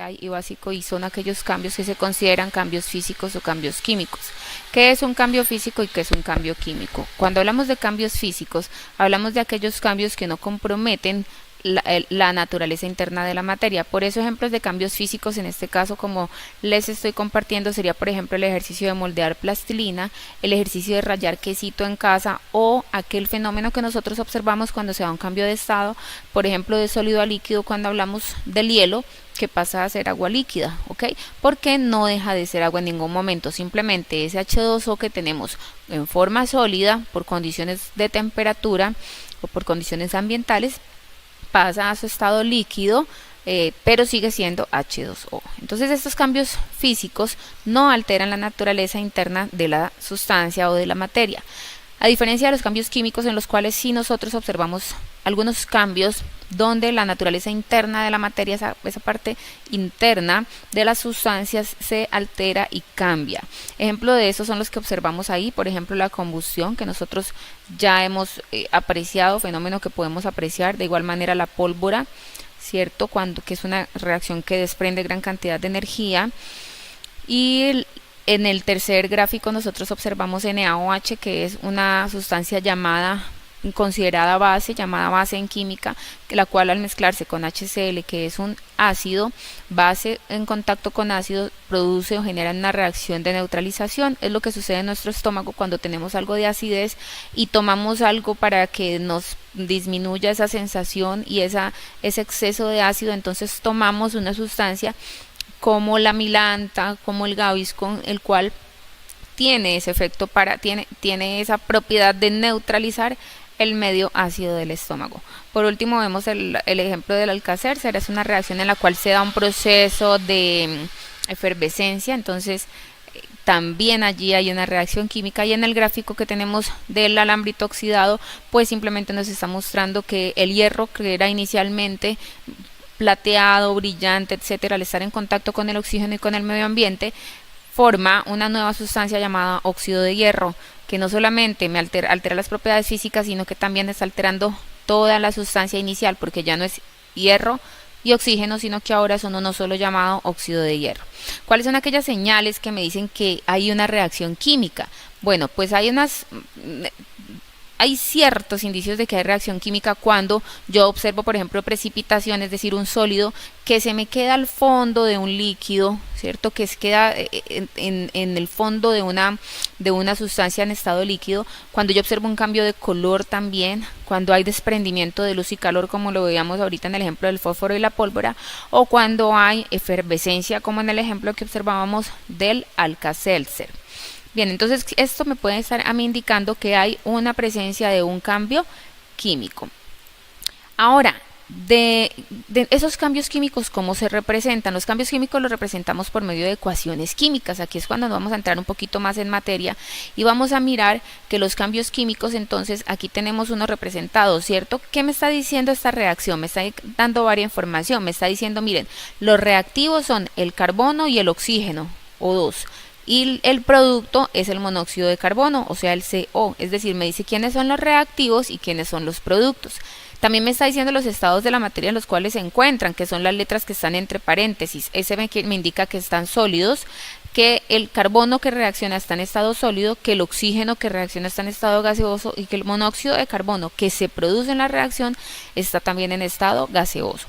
high y básico, y son aquellos cambios que se consideran cambios físicos o cambios químicos. ¿Qué es un cambio físico y qué es un cambio químico? Cuando hablamos de cambios físicos, hablamos de aquellos cambios que no comprometen la naturaleza interna de la materia. Por eso ejemplos de cambios físicos en este caso, como les estoy compartiendo, sería por ejemplo el ejercicio de moldear plastilina, el ejercicio de rallar quesito en casa, o aquel fenómeno que nosotros observamos cuando se da un cambio de estado, por ejemplo de sólido a líquido, cuando hablamos del hielo que pasa a ser agua líquida, ¿ok? Porque no deja de ser agua en ningún momento, simplemente ese H2O que tenemos en forma sólida por condiciones de temperatura o por condiciones ambientales pasa a su estado líquido, pero sigue siendo H2O. Entonces estos cambios físicos no alteran la naturaleza interna de la sustancia o de la materia, a diferencia de los cambios químicos, en los cuales sí nosotros observamos algunos cambios donde la naturaleza interna de la materia, esa parte interna de las sustancias, se altera y cambia. Ejemplo de eso son los que observamos ahí, por ejemplo la combustión, que nosotros ya hemos apreciado, fenómeno que podemos apreciar. De igual manera la pólvora, ¿cierto? Que es una reacción que desprende gran cantidad de energía. Y en el tercer gráfico nosotros observamos NaOH, que es una sustancia considerada base, llamada base en química, la cual al mezclarse con HCl, que es un ácido, base en contacto con ácido, produce o genera una reacción de neutralización. Es lo que sucede en nuestro estómago cuando tenemos algo de acidez y tomamos algo para que nos disminuya esa sensación y ese exceso de ácido. Entonces tomamos una sustancia como la milanta, como el Gaviscon, el cual tiene ese efecto tiene esa propiedad de neutralizar el medio ácido del estómago. Por último vemos el ejemplo del Alka-Seltzer. Es una reacción en la cual se da un proceso de efervescencia, entonces también allí hay una reacción química. Y en el gráfico que tenemos del alambrito oxidado, pues simplemente nos está mostrando que el hierro, que era inicialmente plateado, brillante, etcétera, al estar en contacto con el oxígeno y con el medio ambiente, forma una nueva sustancia llamada óxido de hierro, que no solamente altera las propiedades físicas, sino que también está alterando toda la sustancia inicial, porque ya no es hierro y oxígeno, sino que ahora son uno solo llamado óxido de hierro. ¿Cuáles son aquellas señales que me dicen que hay una reacción química? Bueno, pues hay ciertos indicios de que hay reacción química cuando yo observo, por ejemplo, precipitación, es decir, un sólido que se me queda al fondo de un líquido, ¿cierto? Que se queda en el fondo de una sustancia en estado líquido. Cuando yo observo un cambio de color también, cuando hay desprendimiento de luz y calor, como lo veíamos ahorita en el ejemplo del fósforo y la pólvora, o cuando hay efervescencia, como en el ejemplo que observábamos del Alka-Seltzer. Bien, entonces esto me puede estar a mí indicando que hay una presencia de un cambio químico. Ahora, de esos cambios químicos, ¿cómo se representan? Los cambios químicos los representamos por medio de ecuaciones químicas. Aquí es cuando nos vamos a entrar un poquito más en materia y vamos a mirar que los cambios químicos, entonces aquí tenemos uno representado, ¿cierto? ¿Qué me está diciendo esta reacción? Me está dando varias información. Me está diciendo, miren, los reactivos son el carbono y el oxígeno, O2. Y el producto es el monóxido de carbono, o sea el CO, es decir, me dice quiénes son los reactivos y quiénes son los productos. También me está diciendo los estados de la materia en los cuales se encuentran, que son las letras que están entre paréntesis. Ese me indica que están sólidos, que el carbono que reacciona está en estado sólido, que el oxígeno que reacciona está en estado gaseoso y que el monóxido de carbono que se produce en la reacción está también en estado gaseoso.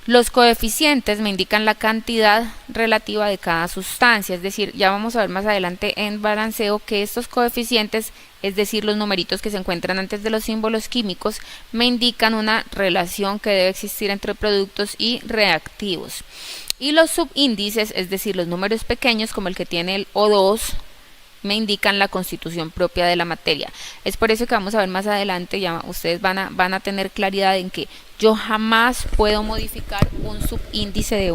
Los coeficientes me indican la cantidad relativa de cada sustancia, es decir, ya vamos a ver más adelante en balanceo que estos coeficientes, es decir, los numeritos que se encuentran antes de los símbolos químicos, me indican una relación que debe existir entre productos y reactivos. Y los subíndices, es decir, los números pequeños como el que tiene el O2, me indican la constitución propia de la materia. Es por eso que vamos a ver más adelante, ya ustedes van a tener claridad en que yo jamás puedo modificar un subíndice de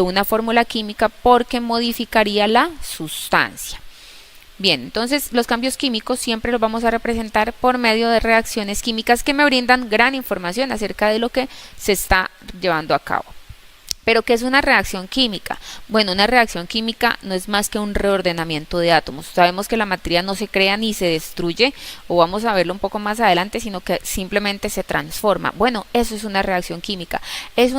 una fórmula química, porque modificaría la sustancia. Bien, entonces los cambios químicos siempre los vamos a representar por medio de reacciones químicas que me brindan gran información acerca de lo que se está llevando a cabo. ¿Pero qué es una reacción química? Bueno, una reacción química no es más que un reordenamiento de átomos. Sabemos que la materia no se crea ni se destruye, o vamos a verlo un poco más adelante, sino que simplemente se transforma. Bueno, eso es una reacción química. Es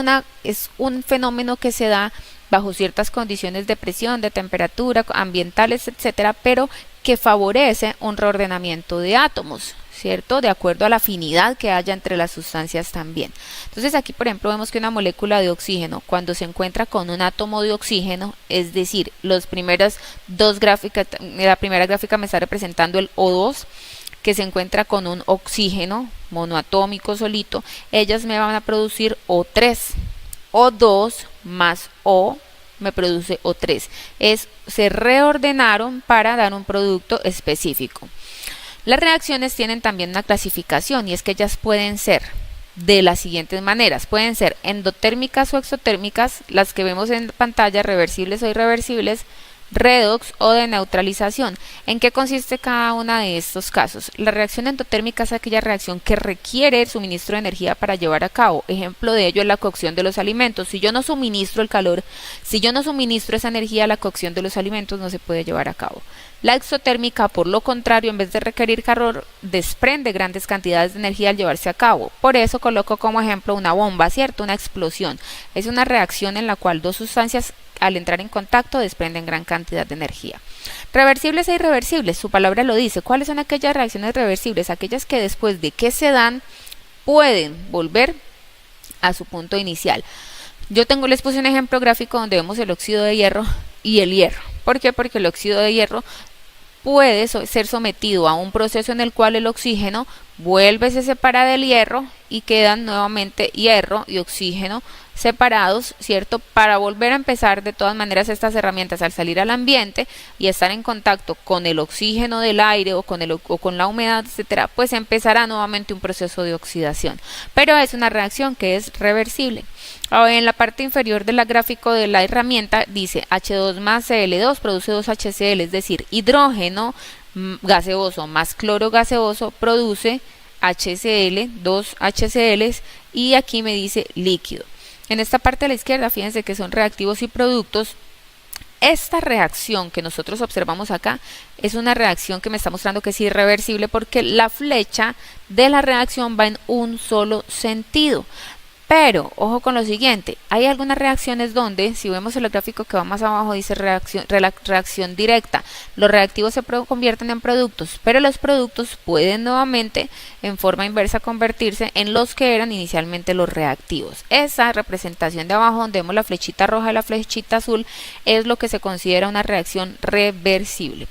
un fenómeno que se da bajo ciertas condiciones de presión, de temperatura, ambientales, etcétera, pero que favorece un reordenamiento de átomos, ¿cierto? De acuerdo a la afinidad que haya entre las sustancias también. Entonces aquí, por ejemplo, vemos que una molécula de oxígeno, cuando se encuentra con un átomo de oxígeno, es decir, las primeras dos gráficas, la primera gráfica me está representando el O2, que se encuentra con un oxígeno monoatómico solito, ellas me van a producir O3. O2 más O me produce O3. Se reordenaron para dar un producto específico. Las reacciones tienen también una clasificación, y es que ellas pueden ser de las siguientes maneras. Pueden ser endotérmicas o exotérmicas, las que vemos en pantalla, reversibles o irreversibles, redox o de neutralización. ¿En qué consiste cada una de estos casos? La reacción endotérmica es aquella reacción que requiere el suministro de energía para llevar a cabo. Ejemplo de ello es la cocción de los alimentos. Si yo no suministro el calor, si yo no suministro esa energía, la cocción de los alimentos no se puede llevar a cabo. La exotérmica, por lo contrario, en vez de requerir calor, desprende grandes cantidades de energía al llevarse a cabo. Por eso coloco como ejemplo una bomba, ¿cierto? Una explosión. Es una reacción en la cual dos sustancias al entrar en contacto desprenden gran cantidad de energía. Reversibles e irreversibles, su palabra lo dice. ¿Cuáles son aquellas reacciones reversibles? Aquellas que después de que se dan pueden volver a su punto inicial. Les puse un ejemplo gráfico donde vemos el óxido de hierro y el hierro. ¿Por qué? Porque el óxido de hierro puede ser sometido a un proceso en el cual el oxígeno se separa del hierro y quedan nuevamente hierro y oxígeno separados, ¿cierto? Para volver a empezar. De todas maneras, estas herramientas al salir al ambiente y estar en contacto con el oxígeno del aire o con la humedad, etcétera, pues empezará nuevamente un proceso de oxidación. Pero es una reacción que es reversible. En la parte inferior del gráfico de la herramienta dice H2 más Cl2 produce 2 HCl, es decir, hidrógeno gaseoso más cloro gaseoso produce HCl, 2 HCl, y aquí me dice líquido. En esta parte de la izquierda, fíjense que son reactivos y productos. Esta reacción que nosotros observamos acá es una reacción que me está mostrando que es irreversible, porque la flecha de la reacción va en un solo sentido. Pero, ojo con lo siguiente, hay algunas reacciones donde, si vemos el gráfico que va más abajo, dice reacción directa. Los reactivos se convierten en productos, pero los productos pueden nuevamente, en forma inversa, convertirse en los que eran inicialmente los reactivos. Esa representación de abajo, donde vemos la flechita roja y la flechita azul, es lo que se considera una reacción reversible.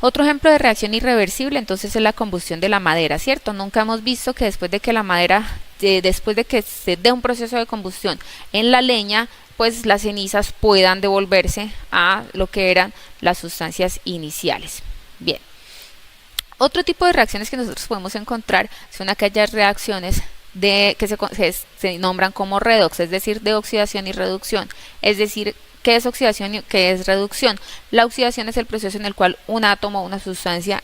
Otro ejemplo de reacción irreversible entonces es la combustión de la madera, ¿cierto? Nunca hemos visto que después de que la madera, después de que se dé un proceso de combustión en la leña, pues las cenizas puedan devolverse a lo que eran las sustancias iniciales. Bien. Otro tipo de reacciones que nosotros podemos encontrar son aquellas reacciones que se nombran como redox, es decir, de oxidación y reducción, es decir, ¿qué es oxidación y qué es reducción? La oxidación es el proceso en el cual un átomo o una sustancia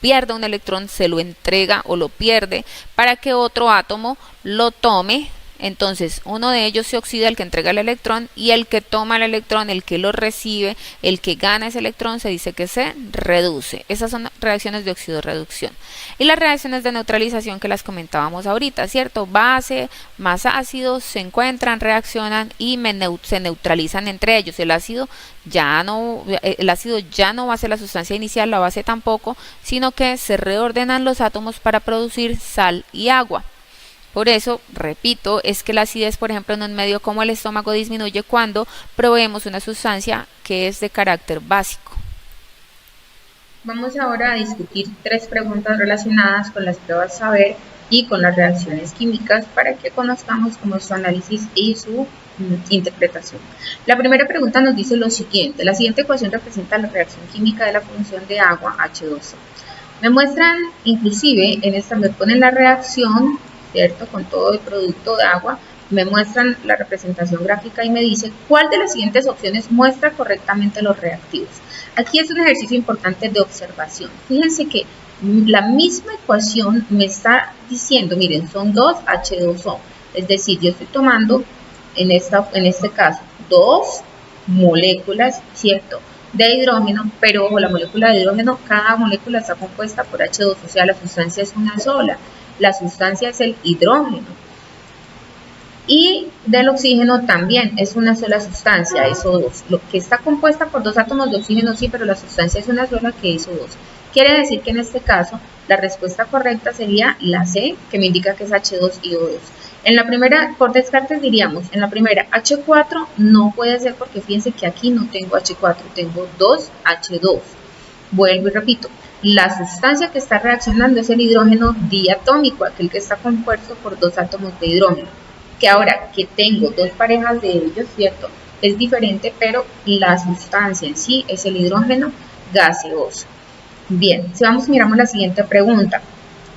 pierde un electrón, se lo entrega o lo pierde para que otro átomo lo tome. Entonces uno de ellos se oxida, el que entrega el electrón, y el que toma el electrón, el que lo recibe, el que gana ese electrón, se dice que se reduce. Esas son reacciones de oxidorreducción. Y las reacciones de neutralización, que las comentábamos ahorita, ¿cierto? Base más ácido se encuentran, reaccionan y se neutralizan entre ellos. El ácido ya no va a ser la sustancia inicial, la base tampoco, sino que se reordenan los átomos para producir sal y agua. Por eso, repito, es que la acidez, por ejemplo, en un medio como el estómago disminuye cuando proveemos una sustancia que es de carácter básico. Vamos ahora a discutir 3 preguntas relacionadas con las pruebas saber y con las reacciones químicas para que conozcamos cómo es su análisis y su interpretación. La primera pregunta nos dice lo siguiente: la siguiente ecuación representa la reacción química de la función de agua H2O. Me muestran, inclusive, en esta me ponen la reacción, ¿cierto? Con todo el producto de agua, me muestran la representación gráfica y me dice cuál de las siguientes opciones muestra correctamente los reactivos. Aquí es un ejercicio importante de observación. Fíjense que la misma ecuación me está diciendo, miren, son 2 H2O, es decir, yo estoy tomando en este caso, dos moléculas, ¿cierto?, de hidrógeno, pero ojo, la molécula de hidrógeno, cada molécula está compuesta por H2, o sea, la sustancia es una sola, la sustancia es el hidrógeno. Y del oxígeno también es una sola sustancia, SO2, lo que está compuesta por dos átomos de oxígeno, sí, pero la sustancia es una sola, que es SO2. Quiere decir que en este caso la respuesta correcta sería la C, que me indica que es H2 y O2. En la primera, por descartes diríamos, en la primera H4 no puede ser porque fíjense que aquí no tengo H4, tengo 2H2. Vuelvo y repito, la sustancia que está reaccionando es el hidrógeno diatómico, aquel que está compuesto por dos átomos de hidrógeno. Que ahora que tengo dos parejas de ellos, ¿cierto?, es diferente, pero la sustancia en sí es el hidrógeno gaseoso. Bien, si vamos miramos la siguiente pregunta.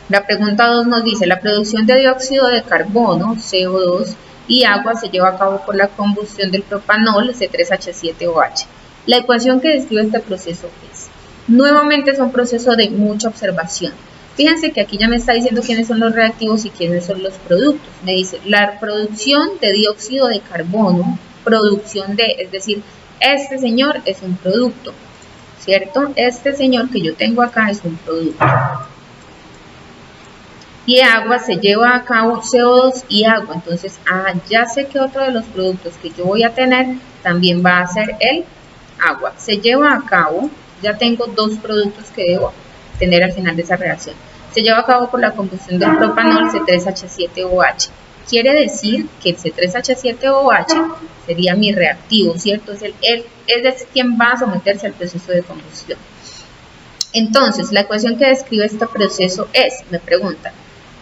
La pregunta 2 nos dice, la producción de dióxido de carbono, CO2, y agua se lleva a cabo por la combustión del propanol, C3H7OH. La ecuación que describe este proceso es, nuevamente es un proceso de mucha observación. Fíjense que aquí ya me está diciendo quiénes son los reactivos y quiénes son los productos. Me dice, la producción de dióxido de carbono, producción de, es decir, este señor es un producto, ¿cierto? Este señor que yo tengo acá es un producto. Y agua se lleva a cabo CO2 y agua. Entonces, ya sé que otro de los productos que yo voy a tener también va a ser el agua. Se lleva a cabo, ya tengo dos productos que debo tener al final de esa reacción. Se lleva a cabo por la combustión del propanol C3H7OH. Quiere decir que el C3H7OH sería mi reactivo, ¿cierto? Es quien va a someterse al proceso de combustión. Entonces, la ecuación que describe este proceso es, me pregunta,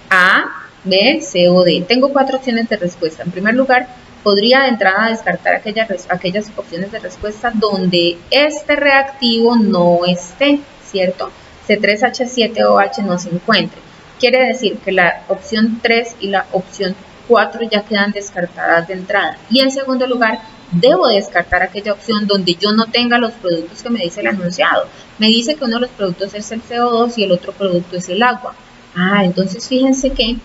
A, B, C o D. Tengo cuatro opciones de respuesta. En primer lugar, podría de entrada descartar aquellas opciones de respuesta donde este reactivo no esté, ¿cierto? C3H7OH no se encuentre. Quiere decir que la opción 3 y la opción 4 ya quedan descartadas de entrada. Y en segundo lugar, debo descartar aquella opción donde yo no tenga los productos que me dice el enunciado. Me dice que uno de los productos es el CO2 y el otro producto es el agua. Entonces fíjense que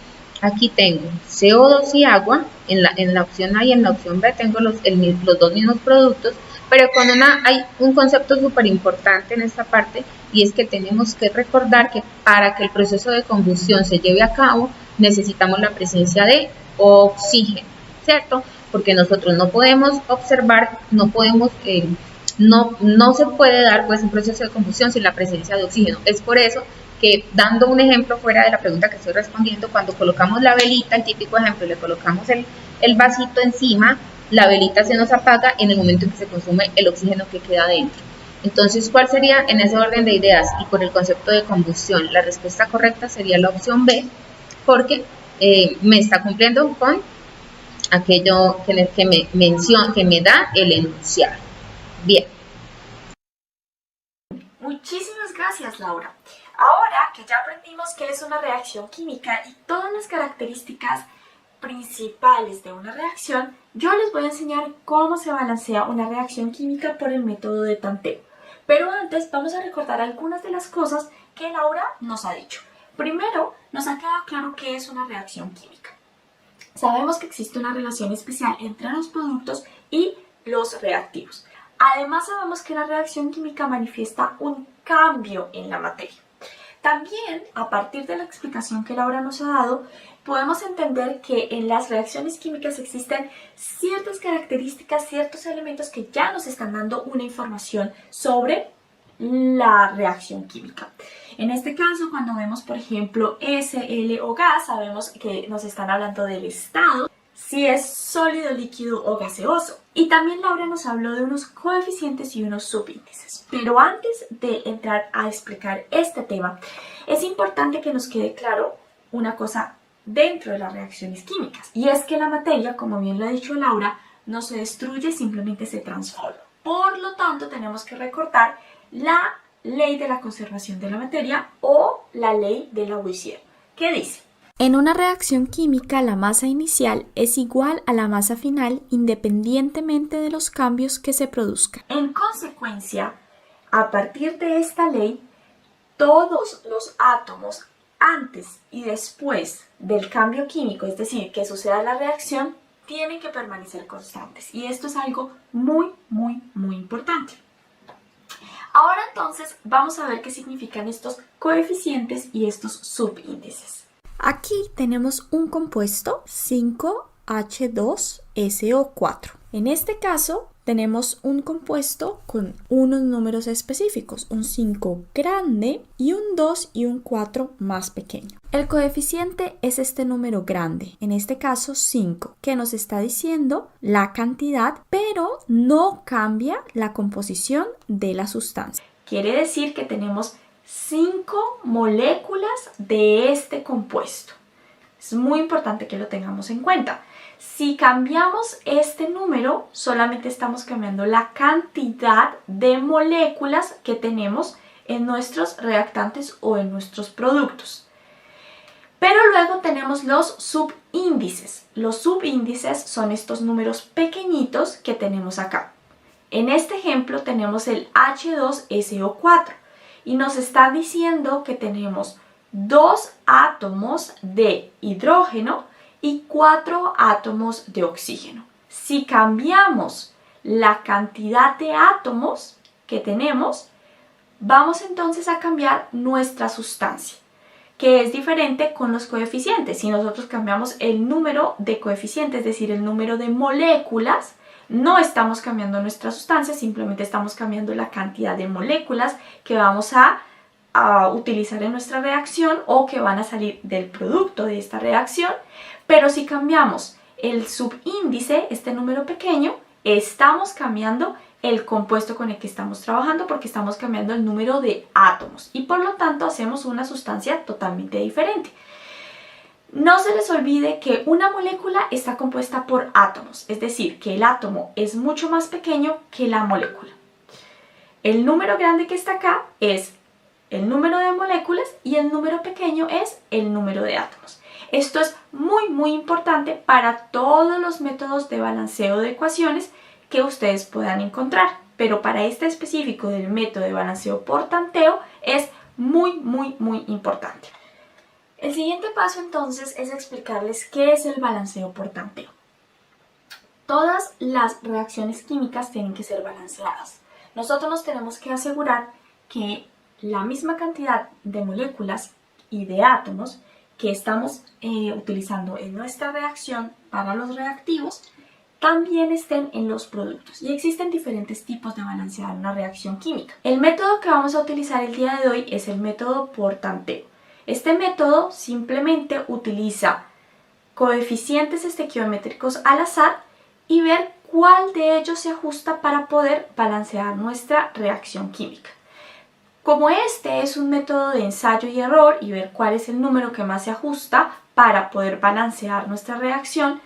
aquí tengo CO2 y agua, en la opción A y en la opción B tengo los dos mismos productos, pero hay un concepto súper importante en esta parte, y es que tenemos que recordar que para que el proceso de combustión se lleve a cabo, necesitamos la presencia de oxígeno, ¿cierto? Porque nosotros no podemos observar, no se puede dar pues un proceso de combustión sin la presencia de oxígeno. Es por eso que, dando un ejemplo fuera de la pregunta que estoy respondiendo, cuando colocamos la velita, el típico ejemplo, le colocamos el vasito encima, la velita se nos apaga en el momento en que se consume el oxígeno que queda dentro. Entonces, ¿cuál sería en ese orden de ideas y por el concepto de combustión? La respuesta correcta sería la opción B, porque me está cumpliendo con aquello que me da el enunciado. Bien. Muchísimas gracias, Laura. Ahora que ya aprendimos qué es una reacción química y todas las características principales de una reacción, yo les voy a enseñar cómo se balancea una reacción química por el método de tanteo. Pero antes vamos a recordar algunas de las cosas que Laura nos ha dicho. Primero, nos ha quedado claro qué es una reacción química. Sabemos que existe una relación especial entre los productos y los reactivos. Además, sabemos que la reacción química manifiesta un cambio en la materia. También, a partir de la explicación que Laura nos ha dado, podemos entender que en las reacciones químicas existen ciertas características, ciertos elementos que ya nos están dando una información sobre la reacción química. En este caso, cuando vemos, por ejemplo, SL o gas, sabemos que nos están hablando del estado, si es sólido, líquido o gaseoso. Y también Laura nos habló de unos coeficientes y unos subíndices. Pero antes de entrar a explicar este tema, es importante que nos quede claro una cosa dentro de las reacciones químicas. Y es que la materia, como bien lo ha dicho Laura, no se destruye, simplemente se transforma. Por lo tanto, tenemos que recordar la ley de la conservación de la materia o la ley de Lavoisier. ¿Qué dice? En una reacción química, la masa inicial es igual a la masa final independientemente de los cambios que se produzcan. En consecuencia, a partir de esta ley, todos los átomos antes y después del cambio químico, es decir, que suceda la reacción, tienen que permanecer constantes. Y esto es algo muy, muy, muy importante. Ahora entonces vamos a ver qué significan estos coeficientes y estos subíndices. Aquí tenemos un compuesto 5H2SO4. En este caso tenemos un compuesto con unos números específicos, un 5 grande y un 2 y un 4 más pequeño. El coeficiente es este número grande, en este caso 5, que nos está diciendo la cantidad, pero no cambia la composición de la sustancia. Quiere decir que tenemos 5 moléculas de este compuesto. Es muy importante que lo tengamos en cuenta. Si cambiamos este número, solamente estamos cambiando la cantidad de moléculas que tenemos en nuestros reactantes o en nuestros productos. Pero luego tenemos los subíndices. Los subíndices son estos números pequeñitos que tenemos acá. En este ejemplo tenemos el H2SO4 y nos está diciendo que tenemos 2 átomos de hidrógeno y 4 átomos de oxígeno. Si cambiamos la cantidad de átomos que tenemos, vamos entonces a cambiar nuestra sustancia, que es diferente con los coeficientes. Si nosotros cambiamos el número de coeficientes, es decir, el número de moléculas, no estamos cambiando nuestra sustancia, simplemente estamos cambiando la cantidad de moléculas que vamos a utilizar en nuestra reacción o que van a salir del producto de esta reacción. Pero si cambiamos el subíndice, este número pequeño, estamos cambiando el compuesto con el que estamos trabajando porque estamos cambiando el número de átomos y por lo tanto hacemos una sustancia totalmente diferente. No se les olvide que una molécula está compuesta por átomos, es decir, que el átomo es mucho más pequeño que la molécula. El número grande que está acá es el número de moléculas y el número pequeño es el número de átomos. Esto es muy, muy importante para todos los métodos de balanceo de ecuaciones que ustedes puedan encontrar, pero para este específico del método de balanceo por tanteo es muy, muy, muy importante. El siguiente paso entonces es explicarles qué es el balanceo por tanteo. Todas las reacciones químicas tienen que ser balanceadas. Nosotros nos tenemos que asegurar que la misma cantidad de moléculas y de átomos que estamos utilizando en nuestra reacción para los reactivos también estén en los productos. Y existen diferentes tipos de balancear una reacción química. El método que vamos a utilizar el día de hoy es el método por tanteo. Este método simplemente utiliza coeficientes estequiométricos al azar y ver cuál de ellos se ajusta para poder balancear nuestra reacción química. Como este es un método de ensayo y error y ver cuál es el número que más se ajusta para poder balancear nuestra reacción,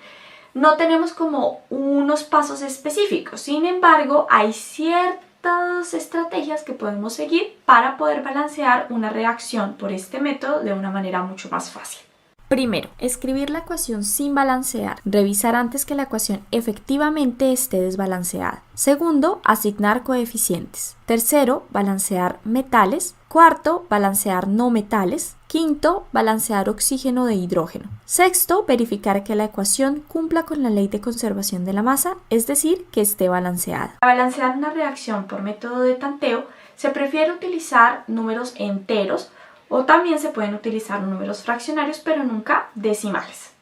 no tenemos como unos pasos específicos. Sin embargo, hay ciertas estrategias que podemos seguir para poder balancear una reacción por este método de una manera mucho más fácil. Primero, escribir la ecuación sin balancear. Revisar antes que la ecuación efectivamente esté desbalanceada. Segundo, asignar coeficientes. Tercero, balancear metales. Cuarto, balancear no metales. Quinto, balancear oxígeno de hidrógeno. Sexto, verificar que la ecuación cumpla con la ley de conservación de la masa, es decir, que esté balanceada. Para balancear una reacción por método de tanteo, se prefiere utilizar números enteros o también se pueden utilizar números fraccionarios, pero nunca decimales.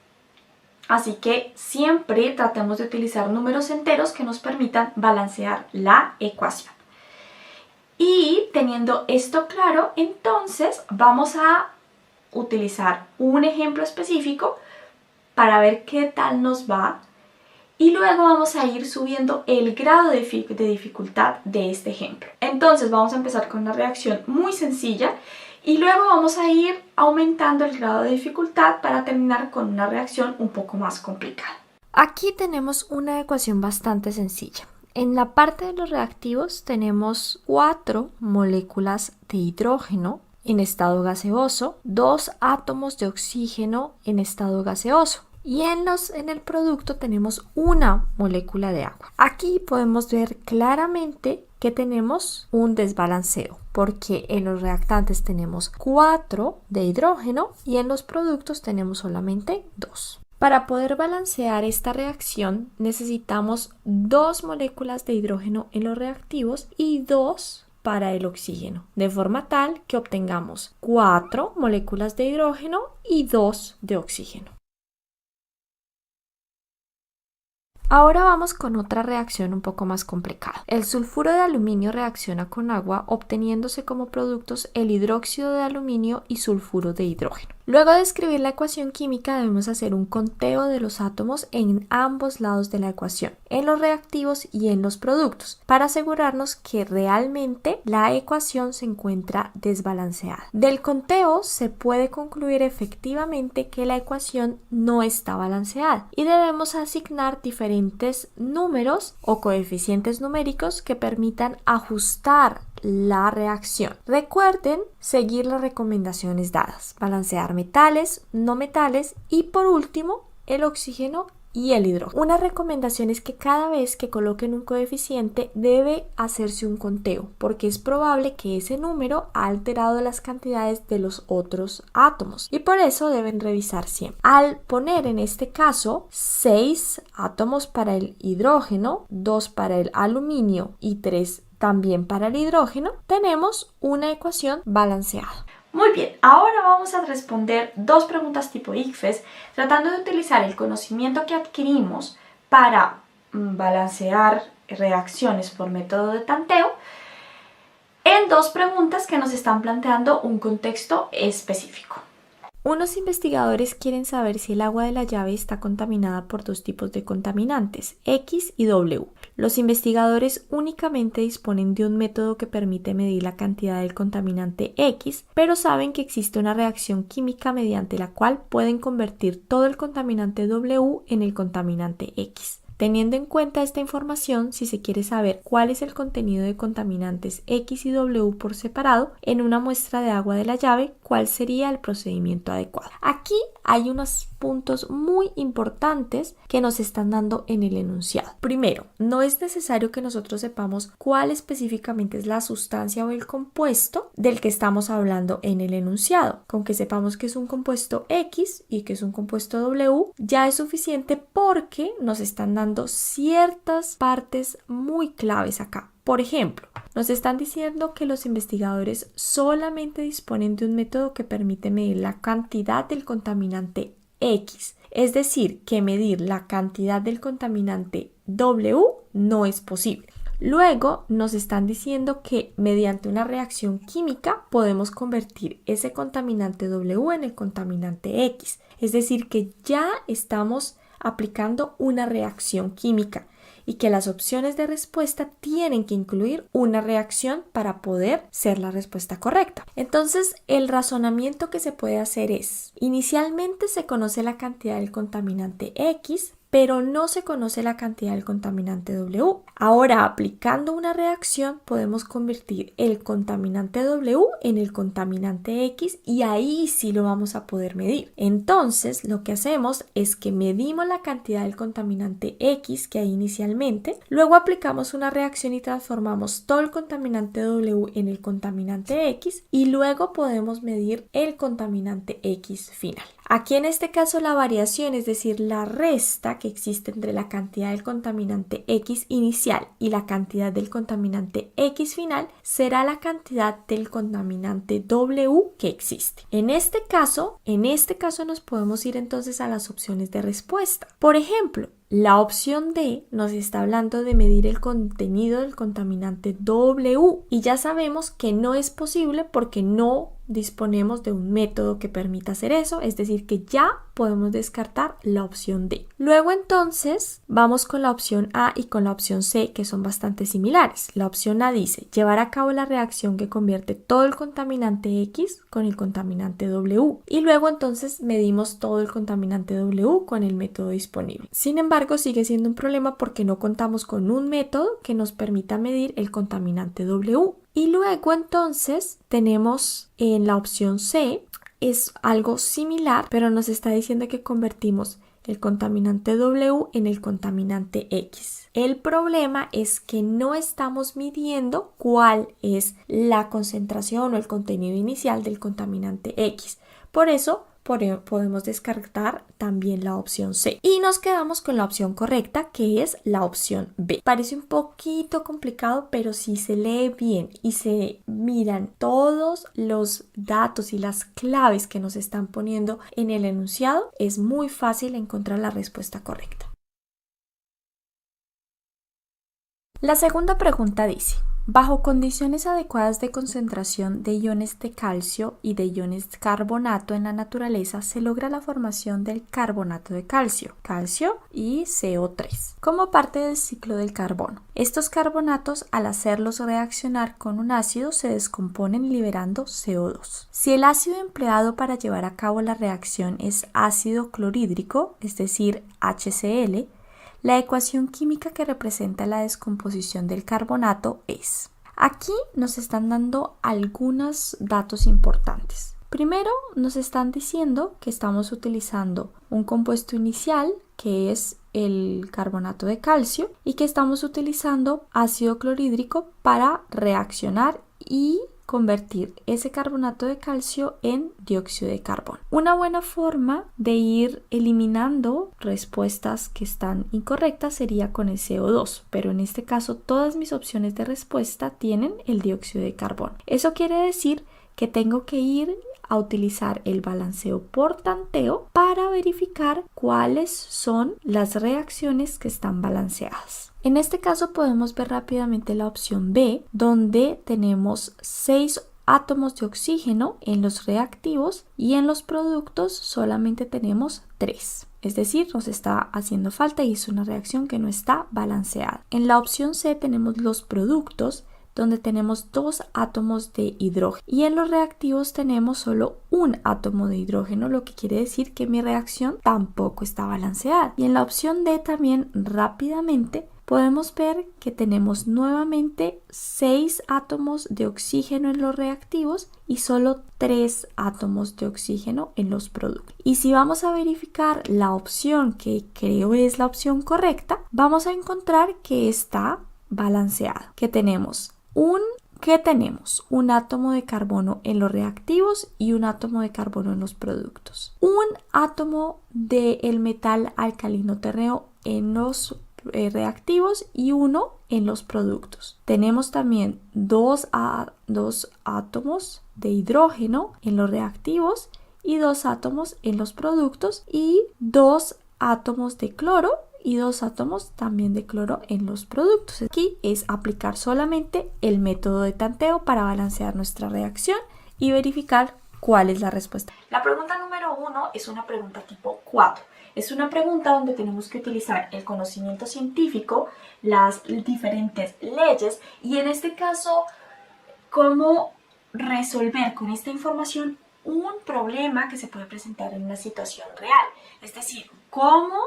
Así que siempre tratemos de utilizar números enteros que nos permitan balancear la ecuación. Y teniendo esto claro, entonces vamos a utilizar un ejemplo específico para ver qué tal nos va. Y luego vamos a ir subiendo el grado de dificultad de este ejemplo. Entonces vamos a empezar con una reacción muy sencilla y luego vamos a ir aumentando el grado de dificultad para terminar con una reacción un poco más complicada. Aquí tenemos una ecuación bastante sencilla. En la parte de los reactivos tenemos 4 moléculas de hidrógeno en estado gaseoso, 2 átomos de oxígeno en estado gaseoso. Y en el producto tenemos una molécula de agua. Aquí podemos ver claramente que tenemos un desbalanceo porque en los reactantes tenemos 4 de hidrógeno y en los productos tenemos solamente 2. Para poder balancear esta reacción necesitamos 2 moléculas de hidrógeno en los reactivos y 2 para el oxígeno, de forma tal que obtengamos 4 moléculas de hidrógeno y 2 de oxígeno. Ahora vamos con otra reacción un poco más complicada. El sulfuro de aluminio reacciona con agua obteniéndose como productos el hidróxido de aluminio y sulfuro de hidrógeno. Luego de escribir la ecuación química debemos hacer un conteo de los átomos en ambos lados de la ecuación, en los reactivos y en los productos, para asegurarnos que realmente la ecuación se encuentra desbalanceada. Del conteo se puede concluir efectivamente que la ecuación no está balanceada y debemos asignar diferentes números o coeficientes numéricos que permitan ajustar la reacción. Recuerden seguir las recomendaciones dadas, balancear metales, no metales y por último el oxígeno y el hidrógeno. Una recomendación es que cada vez que coloquen un coeficiente debe hacerse un conteo porque es probable que ese número ha alterado las cantidades de los otros átomos y por eso deben revisar siempre. Al poner en este caso 6 átomos para el hidrógeno, 2 para el aluminio y 3 también para el hidrógeno, tenemos una ecuación balanceada. Muy bien, ahora vamos a responder 2 preguntas tipo ICFES, tratando de utilizar el conocimiento que adquirimos para balancear reacciones por método de tanteo en 2 preguntas que nos están planteando un contexto específico. Unos investigadores quieren saber si el agua de la llave está contaminada por 2 tipos de contaminantes, X y W. Los investigadores únicamente disponen de un método que permite medir la cantidad del contaminante X, pero saben que existe una reacción química mediante la cual pueden convertir todo el contaminante W en el contaminante X. Teniendo en cuenta esta información, si se quiere saber cuál es el contenido de contaminantes X y W por separado en una muestra de agua de la llave, ¿cuál sería el procedimiento adecuado? Aquí hay unos puntos muy importantes que nos están dando en el enunciado. Primero, no es necesario que nosotros sepamos cuál específicamente es la sustancia o el compuesto del que estamos hablando en el enunciado. Con que sepamos que es un compuesto X y que es un compuesto W, ya es suficiente porque nos están dando ciertas partes muy claves acá. Por ejemplo, nos están diciendo que los investigadores solamente disponen de un método que permite medir la cantidad del contaminante X, es decir, que medir la cantidad del contaminante W no es posible. Luego nos están diciendo que mediante una reacción química podemos convertir ese contaminante W en el contaminante X, es decir, que ya estamos aplicando una reacción química y que las opciones de respuesta tienen que incluir una reacción para poder ser la respuesta correcta. Entonces, el razonamiento que se puede hacer es, inicialmente se conoce la cantidad del contaminante X, pero no se conoce la cantidad del contaminante W. Ahora, aplicando una reacción, podemos convertir el contaminante W en el contaminante X y ahí sí lo vamos a poder medir. Entonces, lo que hacemos es que medimos la cantidad del contaminante X que hay inicialmente, luego aplicamos una reacción y transformamos todo el contaminante W en el contaminante X y luego podemos medir el contaminante X final. Aquí en este caso la variación, es decir, la resta que existe entre la cantidad del contaminante X inicial y la cantidad del contaminante X final, será la cantidad del contaminante W que existe. En este caso nos podemos ir entonces a las opciones de respuesta. Por ejemplo, la opción D nos está hablando de medir el contenido del contaminante W y ya sabemos que no es posible porque no disponemos de un método que permita hacer eso, es decir, que ya podemos descartar la opción D. Luego entonces vamos con la opción A y con la opción C, que son bastante similares. La opción A dice llevar a cabo la reacción que convierte todo el contaminante X con el contaminante W y luego entonces medimos todo el contaminante W con el método disponible. Sin embargo, sigue siendo un problema porque no contamos con un método que nos permita medir el contaminante W. Y luego entonces tenemos en la opción C, es algo similar, pero nos está diciendo que convertimos el contaminante W en el contaminante X. El problema es que no estamos midiendo cuál es la concentración o el contenido inicial del contaminante X. Por eso podemos descartar también la opción C. Y nos quedamos con la opción correcta, que es la opción B. Parece un poquito complicado, pero si se lee bien y se miran todos los datos y las claves que nos están poniendo en el enunciado, es muy fácil encontrar la respuesta correcta. La segunda pregunta dice: bajo condiciones adecuadas de concentración de iones de calcio y de iones de carbonato en la naturaleza se logra la formación del carbonato de calcio, calcio y CO3, como parte del ciclo del carbono. Estos carbonatos, al hacerlos reaccionar con un ácido, se descomponen liberando CO2. Si el ácido empleado para llevar a cabo la reacción es ácido clorhídrico, es decir, HCl, la ecuación química que representa la descomposición del carbonato es... Aquí nos están dando algunos datos importantes. Primero, nos están diciendo que estamos utilizando un compuesto inicial, que es el carbonato de calcio, y que estamos utilizando ácido clorhídrico para reaccionar y convertir ese carbonato de calcio en dióxido de carbono. Una buena forma de ir eliminando respuestas que están incorrectas sería con el CO2, pero en este caso todas mis opciones de respuesta tienen el dióxido de carbono. Eso quiere decir que tengo que ir a utilizar el balanceo por tanteo para verificar cuáles son las reacciones que están balanceadas. En este caso podemos ver rápidamente la opción B, donde tenemos 6 átomos de oxígeno en los reactivos y en los productos solamente tenemos 3. Es decir, nos está haciendo falta y es una reacción que no está balanceada. En la opción C tenemos los productos, donde tenemos 2 átomos de hidrógeno y en los reactivos tenemos solo un átomo de hidrógeno, lo que quiere decir que mi reacción tampoco está balanceada. Y en la opción D también rápidamente podemos ver que tenemos nuevamente 6 átomos de oxígeno en los reactivos y solo 3 átomos de oxígeno en los productos. Y si vamos a verificar la opción que creo es la opción correcta, vamos a encontrar que está balanceada, que tenemos un átomo de carbono en los reactivos y un átomo de carbono en los productos. Un átomo del metal alcalino terreno en los reactivos y uno en los productos. Tenemos también dos átomos de hidrógeno en los reactivos y 2 átomos en los productos y 2 átomos de cloro y 2 átomos también de cloro en los productos. Aquí es aplicar solamente el método de tanteo para balancear nuestra reacción y verificar cuál es la respuesta. La pregunta número 1 es una pregunta tipo 4. Es una pregunta donde tenemos que utilizar el conocimiento científico, las diferentes leyes y en este caso cómo resolver con esta información un problema que se puede presentar en una situación real. Es decir, cómo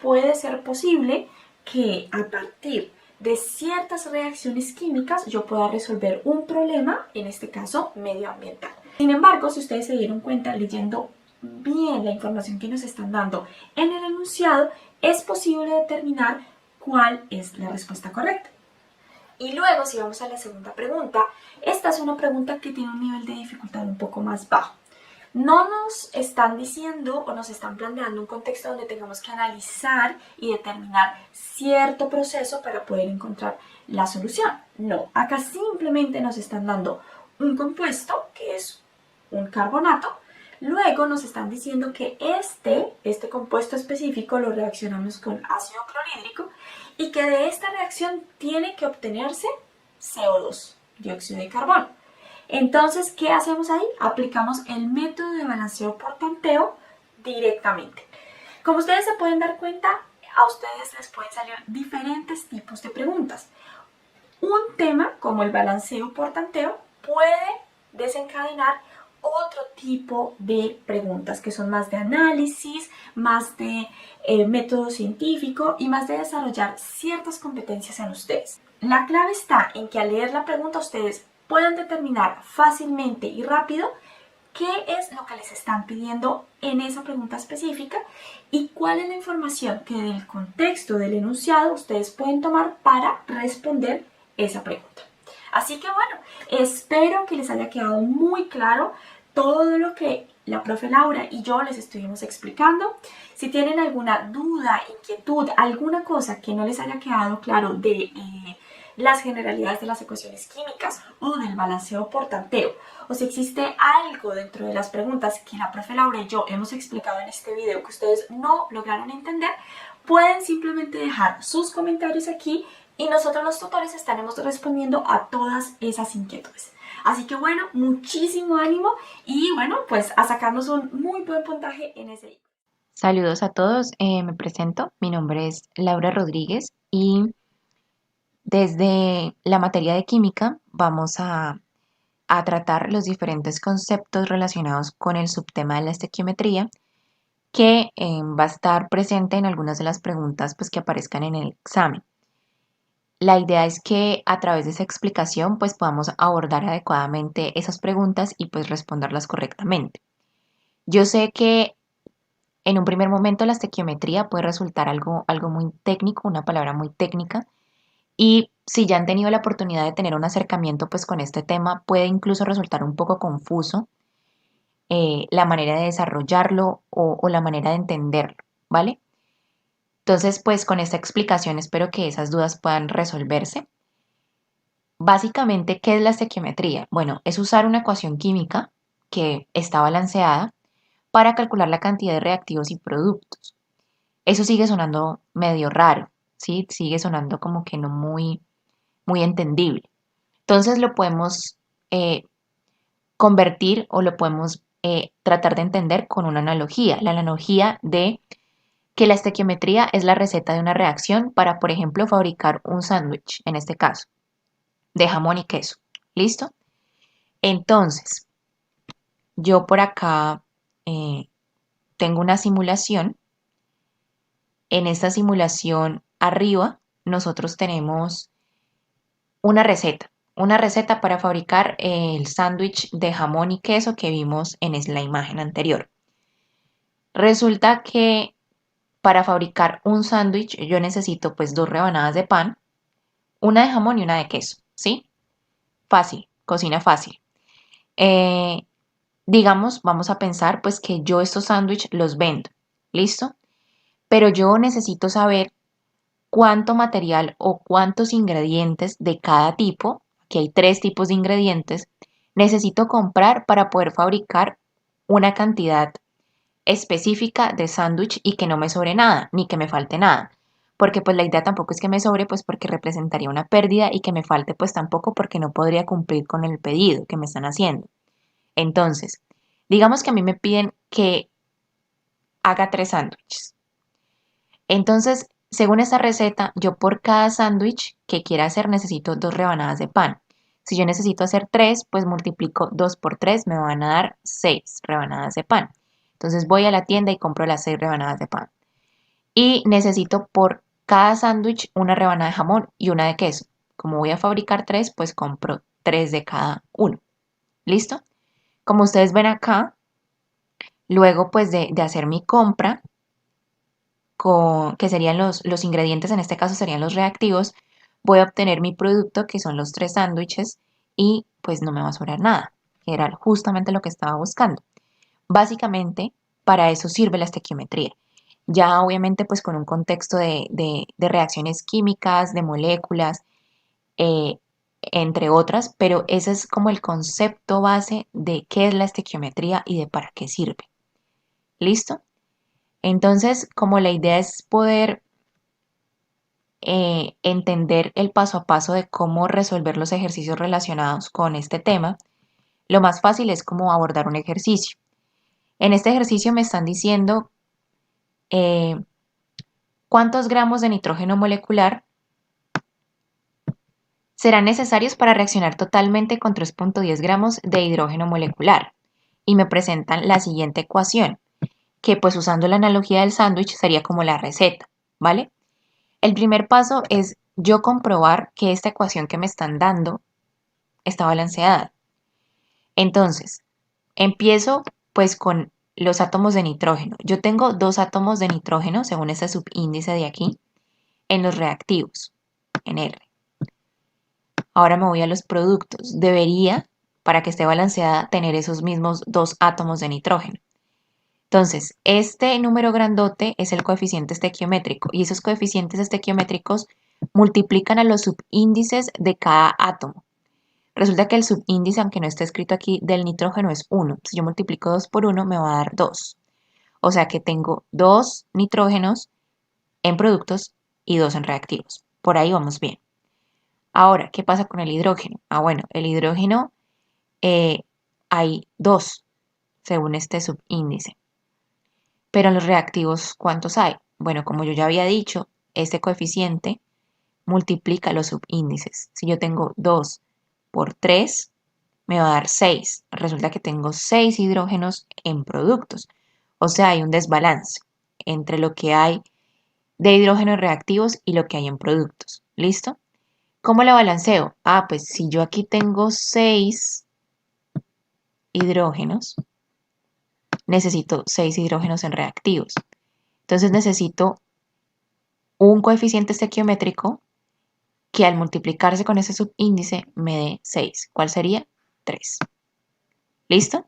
puede ser posible que a partir de ciertas reacciones químicas yo pueda resolver un problema, en este caso medioambiental. Sin embargo, si ustedes se dieron cuenta leyendo bien la información que nos están dando en el enunciado, es posible determinar cuál es la respuesta correcta. Y luego, si vamos a la segunda pregunta, esta es una pregunta que tiene un nivel de dificultad un poco más bajo. No nos están diciendo o nos están planteando un contexto donde tengamos que analizar y determinar cierto proceso para poder encontrar la solución. No, acá simplemente nos están dando un compuesto que es un carbonato. Luego nos están diciendo que este compuesto específico lo reaccionamos con ácido clorhídrico y que de esta reacción tiene que obtenerse CO2, dióxido de carbono. Entonces, ¿qué hacemos ahí? Aplicamos el método de balanceo por tanteo directamente. Como ustedes se pueden dar cuenta, a ustedes les pueden salir diferentes tipos de preguntas. Un tema como el balanceo por tanteo puede desencadenar otro tipo de preguntas que son más de análisis, más de método científico y más de desarrollar ciertas competencias en ustedes. La clave está en que al leer la pregunta ustedes puedan determinar fácilmente y rápido qué es lo que les están pidiendo en esa pregunta específica y cuál es la información que del contexto del enunciado ustedes pueden tomar para responder esa pregunta. Así que bueno, espero que les haya quedado muy claro todo lo que la profe Laura y yo les estuvimos explicando. Si tienen alguna duda, inquietud, alguna cosa que no les haya quedado claro de las generalidades de las ecuaciones químicas o del balanceo por tanteo, o si existe algo dentro de las preguntas que la profe Laura y yo hemos explicado en este video que ustedes no lograron entender, pueden simplemente dejar sus comentarios aquí y nosotros los tutores estaremos respondiendo a todas esas inquietudes. Así que bueno, muchísimo ánimo y bueno, pues a sacarnos un muy buen puntaje en ese. Saludos a todos, me presento, mi nombre es Laura Rodríguez y desde la materia de química vamos a tratar los diferentes conceptos relacionados con el subtema de la estequiometría que va a estar presente en algunas de las preguntas pues, que aparezcan en el examen. La idea es que a través de esa explicación pues podamos abordar adecuadamente esas preguntas y pues responderlas correctamente. Yo sé que en un primer momento la estequiometría puede resultar algo muy técnico, una palabra muy técnica, y si ya han tenido la oportunidad de tener un acercamiento pues con este tema, puede incluso resultar un poco confuso la manera de desarrollarlo o la manera de entenderlo, ¿vale? Entonces, pues con esta explicación espero que esas dudas puedan resolverse. Básicamente, ¿qué es la estequiometría? Bueno, es usar una ecuación química que está balanceada para calcular la cantidad de reactivos y productos. Eso sigue sonando medio raro, ¿sí? Sigue sonando como que no muy entendible. Entonces lo podemos convertir o lo podemos tratar de entender con una analogía. La analogía de que la estequiometría es la receta de una reacción para, por ejemplo, fabricar un sándwich, en este caso, de jamón y queso. ¿Listo? Entonces, yo por acá tengo una simulación. En esta simulación arriba nosotros tenemos una receta para fabricar el sándwich de jamón y queso que vimos en la imagen anterior. Resulta que para fabricar un sándwich yo necesito pues 2 rebanadas de pan, una de jamón y una de queso, ¿sí? Fácil, cocina fácil. Digamos, vamos a pensar pues que yo estos sándwiches los vendo, ¿listo? Pero yo necesito saber cuánto material o cuántos ingredientes de cada tipo, que hay 3 tipos de ingredientes, necesito comprar para poder fabricar una cantidad específica de sándwich y que no me sobre nada, ni que me falte nada. Porque pues la idea tampoco es que me sobre, pues porque representaría una pérdida y que me falte pues tampoco porque no podría cumplir con el pedido que me están haciendo. Entonces, digamos que a mí me piden que haga 3 sándwiches. Entonces, según esta receta, yo por cada sándwich que quiera hacer necesito 2 rebanadas de pan. Si yo necesito hacer 3, pues multiplico 2 por 3, me van a dar 6 rebanadas de pan. Entonces voy a la tienda y compro las 6 rebanadas de pan. Y necesito por cada sándwich una rebanada de jamón y una de queso. Como voy a fabricar 3, pues compro 3 de cada uno. ¿Listo? Como ustedes ven acá, luego pues de hacer mi compra, que serían los ingredientes, en este caso serían los reactivos, voy a obtener mi producto, que son los 3 sándwiches, y pues no me va a sobrar nada, que era justamente lo que estaba buscando. Básicamente, para eso sirve la estequiometría. Ya obviamente pues con un contexto de reacciones químicas, de moléculas, entre otras, pero ese es como el concepto base de qué es la estequiometría y de para qué sirve. ¿Listo? Entonces, como la idea es poder entender el paso a paso de cómo resolver los ejercicios relacionados con este tema, lo más fácil es como abordar un ejercicio. En este ejercicio me están diciendo cuántos gramos de nitrógeno molecular serán necesarios para reaccionar totalmente con 3.10 gramos de hidrógeno molecular. Y me presentan la siguiente ecuación, que pues usando la analogía del sándwich sería como la receta, ¿vale? El primer paso es yo comprobar que esta ecuación que me están dando está balanceada. Entonces, empiezo pues con los átomos de nitrógeno. Yo tengo 2 átomos de nitrógeno, según este subíndice de aquí, en los reactivos, en R. Ahora me voy a los productos. Debería para que esté balanceada, tener esos mismos dos átomos de nitrógeno. Entonces, este número grandote es el coeficiente estequiométrico y esos coeficientes estequiométricos multiplican a los subíndices de cada átomo. Resulta que el subíndice, aunque no esté escrito aquí, del nitrógeno es 1. Si yo multiplico 2 por 1, me va a dar 2. O sea que tengo 2 nitrógenos en productos y 2 en reactivos. Por ahí vamos bien. Ahora, ¿qué pasa con el hidrógeno? Bueno, el hidrógeno hay 2 según este subíndice. Pero en los reactivos, ¿cuántos hay? Bueno, como yo ya había dicho, este coeficiente multiplica los subíndices. Si yo tengo 2 por 3, me va a dar 6. Resulta que tengo 6 hidrógenos en productos. O sea, hay un desbalance entre lo que hay de hidrógeno en reactivos y lo que hay en productos. ¿Listo? ¿Cómo la balanceo? Pues si yo aquí tengo 6 hidrógenos, necesito 6 hidrógenos en reactivos. Entonces necesito un coeficiente estequiométrico que al multiplicarse con ese subíndice me dé 6. ¿Cuál sería? 3. ¿Listo?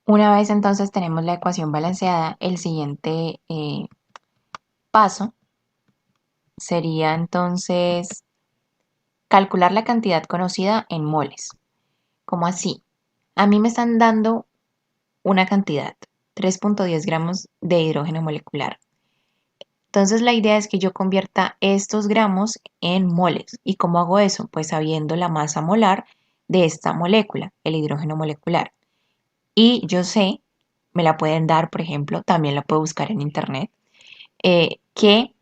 Una vez entonces tenemos la ecuación balanceada, el siguiente paso sería entonces calcular la cantidad conocida en moles. ¿Cómo así? A mí me están dando una cantidad, 3.10 gramos de hidrógeno molecular. Entonces la idea es que yo convierta estos gramos en moles. ¿Y cómo hago eso? Pues sabiendo la masa molar de esta molécula, el hidrógeno molecular. Y yo sé, me la pueden dar, por ejemplo, también la puedo buscar en internet, que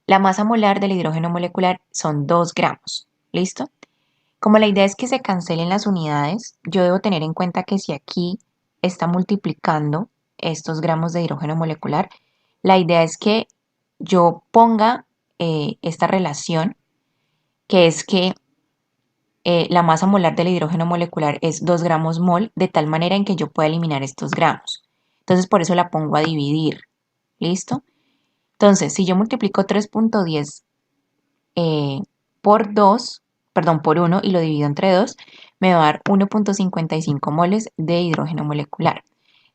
la masa molar del hidrógeno molecular son 2 gramos. ¿Listo? Como la idea es que se cancelen las unidades, yo debo tener en cuenta que si aquí está multiplicando estos gramos de hidrógeno molecular, la idea es que yo ponga esta relación, que es que la masa molar del hidrógeno molecular es 2 gramos mol, de tal manera en que yo pueda eliminar estos gramos. Entonces, por eso la pongo a dividir. ¿Listo? Entonces, si yo multiplico 3.10 por 2, perdón, por 1 y lo divido entre 2, me va a dar 1.55 moles de hidrógeno molecular.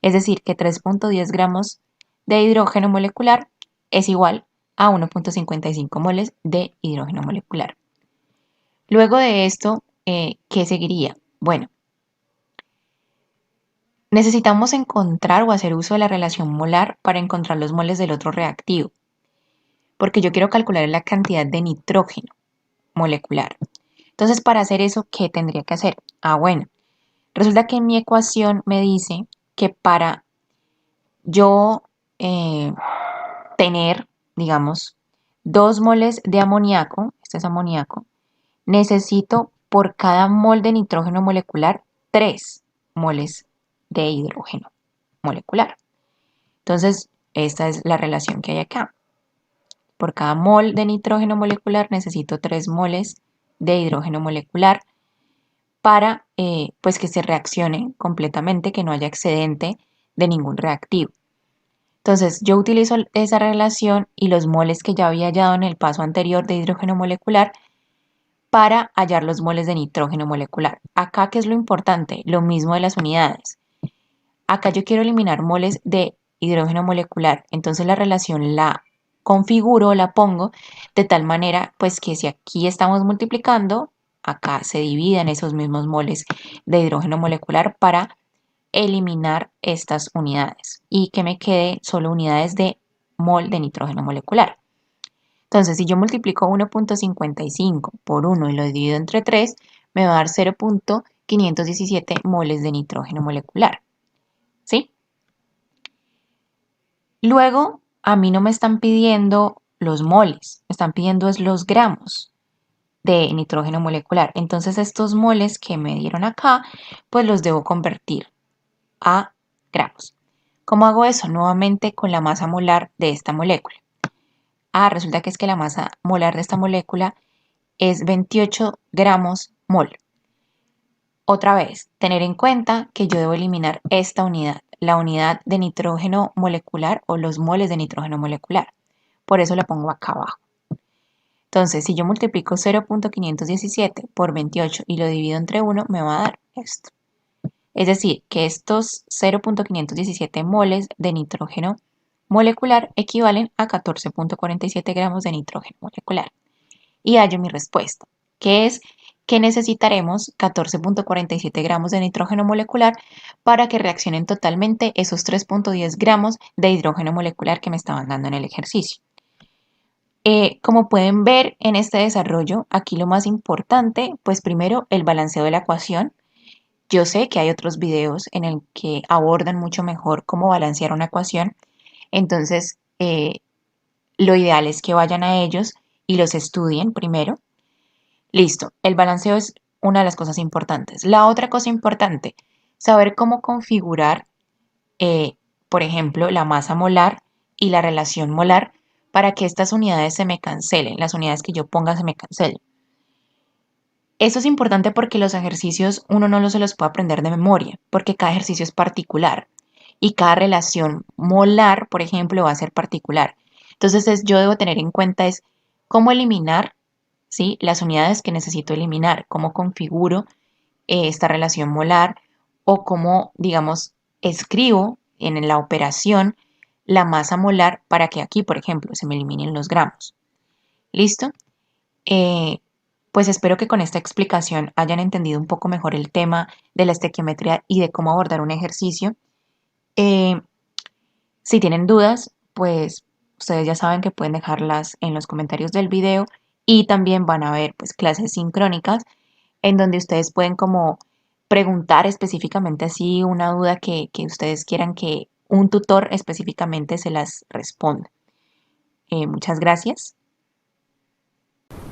Es decir, que 3.10 gramos de hidrógeno molecular es igual a 1.55 moles de hidrógeno molecular. Luego de esto, ¿qué seguiría? Bueno, necesitamos encontrar o hacer uso de la relación molar para encontrar los moles del otro reactivo, porque yo quiero calcular la cantidad de nitrógeno molecular. Entonces, para hacer eso, ¿qué tendría que hacer? Bueno, resulta que en mi ecuación me dice que para yo tener, digamos, 2 moles de amoníaco, este es amoníaco, necesito por cada mol de nitrógeno molecular 3 moles de hidrógeno molecular. Entonces, esta es la relación que hay acá. Por cada mol de nitrógeno molecular necesito 3 moles de hidrógeno molecular para pues que se reaccione completamente, que no haya excedente de ningún reactivo. Entonces yo utilizo esa relación y los moles que ya había hallado en el paso anterior de hidrógeno molecular para hallar los moles de nitrógeno molecular. Acá, ¿qué es lo importante? Lo mismo de las unidades. Acá yo quiero eliminar moles de hidrógeno molecular, entonces la relación la configuro, la pongo de tal manera pues que si aquí estamos multiplicando, acá se dividan esos mismos moles de hidrógeno molecular para eliminar estas unidades y que me quede solo unidades de mol de nitrógeno molecular. Entonces, si yo multiplico 1.55 por 1 y lo divido entre 3, me va a dar 0.517 moles de nitrógeno molecular. ¿Sí? Luego, a mí no me están pidiendo los moles, me están pidiendo los gramos de nitrógeno molecular. Entonces, estos moles que me dieron acá, pues los debo convertir a gramos. ¿Cómo hago eso? Nuevamente con la masa molar de esta molécula. Resulta que es que la masa molar de esta molécula es 28 gramos mol. Otra vez, tener en cuenta que yo debo eliminar esta unidad, la unidad de nitrógeno molecular o los moles de nitrógeno molecular. Por eso la pongo acá abajo. Entonces, si yo multiplico 0.517 por 28 y lo divido entre 1, me va a dar esto. Es decir, que estos 0.517 moles de nitrógeno molecular equivalen a 14.47 gramos de nitrógeno molecular. Y hallo mi respuesta, que es que necesitaremos 14.47 gramos de nitrógeno molecular para que reaccionen totalmente esos 3.10 gramos de hidrógeno molecular que me estaban dando en el ejercicio. Como pueden ver en este desarrollo, aquí lo más importante, pues primero el balanceo de la ecuación. Yo sé que hay otros videos en el que abordan mucho mejor cómo balancear una ecuación, entonces lo ideal es que vayan a ellos y los estudien primero. Listo, el balanceo es una de las cosas importantes. La otra cosa importante, saber cómo configurar, por ejemplo, la masa molar y la relación molar para que estas unidades se me cancelen, las unidades que yo ponga se me cancelen. Eso es importante porque los ejercicios uno no se los puede aprender de memoria, porque cada ejercicio es particular y cada relación molar, por ejemplo, va a ser particular. Entonces, yo debo tener en cuenta es cómo eliminar, ¿sí?, las unidades que necesito eliminar, cómo configuro esta relación molar o cómo, digamos, escribo en la operación la masa molar para que aquí, por ejemplo, se me eliminen los gramos. ¿Listo? Pues espero que con esta explicación hayan entendido un poco mejor el tema de la estequiometría y de cómo abordar un ejercicio. Si tienen dudas, pues ustedes ya saben que pueden dejarlas en los comentarios del video y también van a ver pues clases sincrónicas en donde ustedes pueden como preguntar específicamente así una duda que ustedes quieran que un tutor específicamente se las responda. Muchas gracias.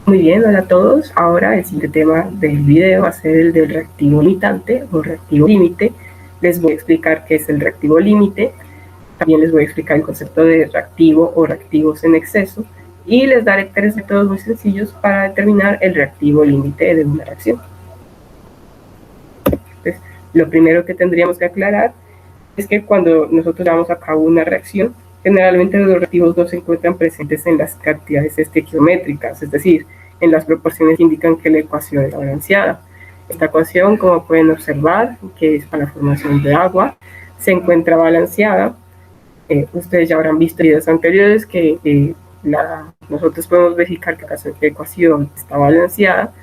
Muy bien, hola a todos. Ahora el siguiente tema del video va a ser el del reactivo limitante o reactivo límite. Les voy a explicar qué es el reactivo límite. También les voy a explicar el concepto de reactivo o reactivos en exceso. Y les daré 3 métodos muy sencillos para determinar el reactivo límite de una reacción. Entonces, lo primero que tendríamos que aclarar es que cuando nosotros llevamos a cabo una reacción, generalmente los reactivos no se encuentran presentes en las cantidades estequiométricas, es decir, en las proporciones que indican que la ecuación está balanceada. Esta ecuación, como pueden observar, que es para la formación de agua, se encuentra balanceada. Ustedes ya habrán visto en videos anteriores que nosotros podemos verificar que la ecuación está balanceada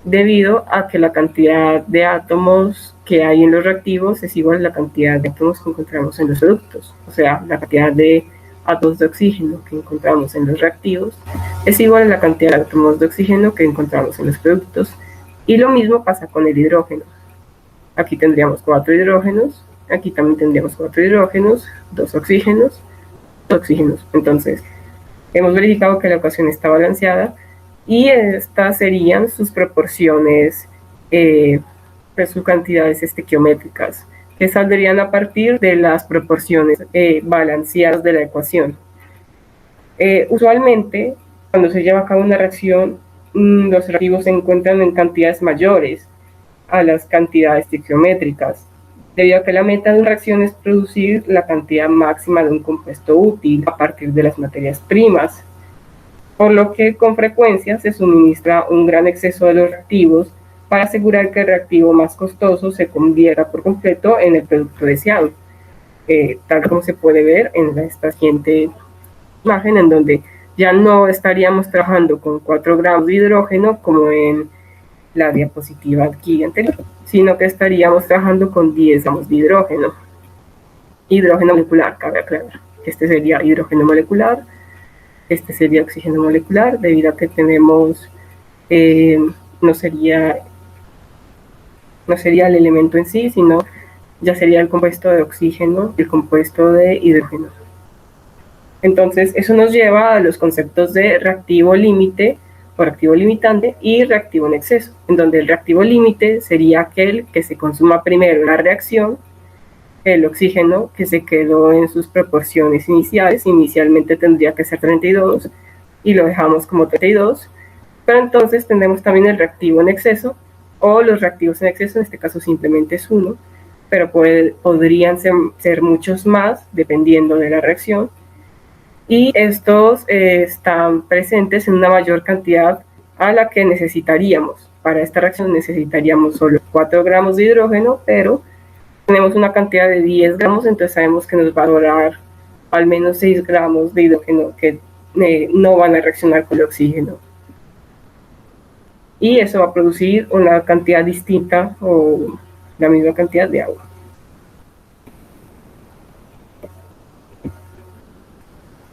debido a que la cantidad de átomos que hay en los reactivos es igual a la cantidad de átomos que encontramos en los productos. O sea, la cantidad de átomos de oxígeno que encontramos en los reactivos es igual a la cantidad de átomos de oxígeno que encontramos en los productos. Y lo mismo pasa con el hidrógeno. Aquí tendríamos 4 hidrógenos, aquí también tendríamos 4 hidrógenos, 2 oxígenos, 2 oxígenos. Entonces, hemos verificado que la ecuación está balanceada y estas serían sus proporciones, sus cantidades estequiométricas, que saldrían a partir de las proporciones balanceadas de la ecuación. Usualmente, cuando se lleva a cabo una reacción, los reactivos se encuentran en cantidades mayores a las cantidades estequiométricas, debido a que la meta de una reacción es producir la cantidad máxima de un compuesto útil a partir de las materias primas, por lo que con frecuencia se suministra un gran exceso de los reactivos para asegurar que el reactivo más costoso se convierta por completo en el producto deseado, tal como se puede ver en esta siguiente imagen, en donde ya no estaríamos trabajando con 4 gramos de hidrógeno como en la diapositiva aquí anterior, sino que estaríamos trabajando con 10 gramos de hidrógeno molecular, cabe aclarar. Este sería hidrógeno molecular, este sería oxígeno molecular, debido a que tenemos, no sería el elemento en sí, sino ya sería el compuesto de oxígeno, el compuesto de hidrógeno. Entonces, eso nos lleva a los conceptos de reactivo límite o reactivo limitante y reactivo en exceso, en donde el reactivo límite sería aquel que se consuma primero en la reacción, el oxígeno que se quedó en sus proporciones iniciales, inicialmente tendría que ser 32 y lo dejamos como 32, pero entonces tendremos también el reactivo en exceso, o los reactivos en exceso, en este caso simplemente es uno, pero podrían ser muchos más dependiendo de la reacción, y estos están presentes en una mayor cantidad a la que necesitaríamos. Para esta reacción necesitaríamos solo 4 gramos de hidrógeno, pero tenemos una cantidad de 10 gramos, entonces sabemos que nos va a durar al menos 6 gramos de hidrógeno que no van a reaccionar con el oxígeno. Y eso va a producir una cantidad distinta o la misma cantidad de agua.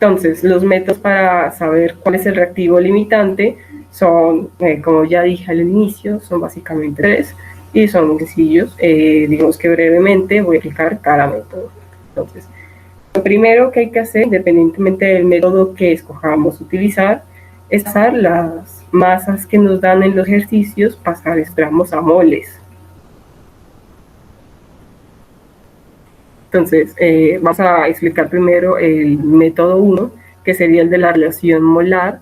Entonces, los métodos para saber cuál es el reactivo limitante son, como ya dije al inicio, son básicamente 3 y son muy sencillos. Digamos que brevemente voy a explicar cada método. Entonces, lo primero que hay que hacer, independientemente del método que escojamos utilizar, es pasar las masas que nos dan en los ejercicios, pasar gramos a moles. Entonces, vamos a explicar primero el método 1, que sería el de la relación molar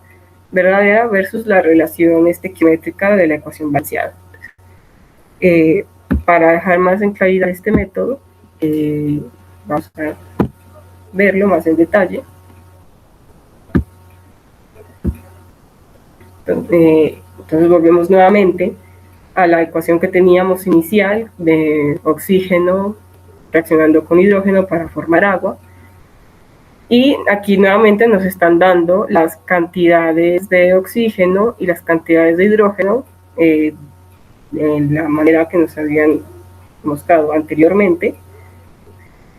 verdadera versus la relación estequiométrica de la ecuación balanceada. Para dejar más en claridad este método, vamos a verlo más en detalle. Entonces volvemos nuevamente a la ecuación que teníamos inicial de oxígeno reaccionando con hidrógeno para formar agua. Y aquí nuevamente nos están dando las cantidades de oxígeno y las cantidades de hidrógeno de la manera que nos habían mostrado anteriormente.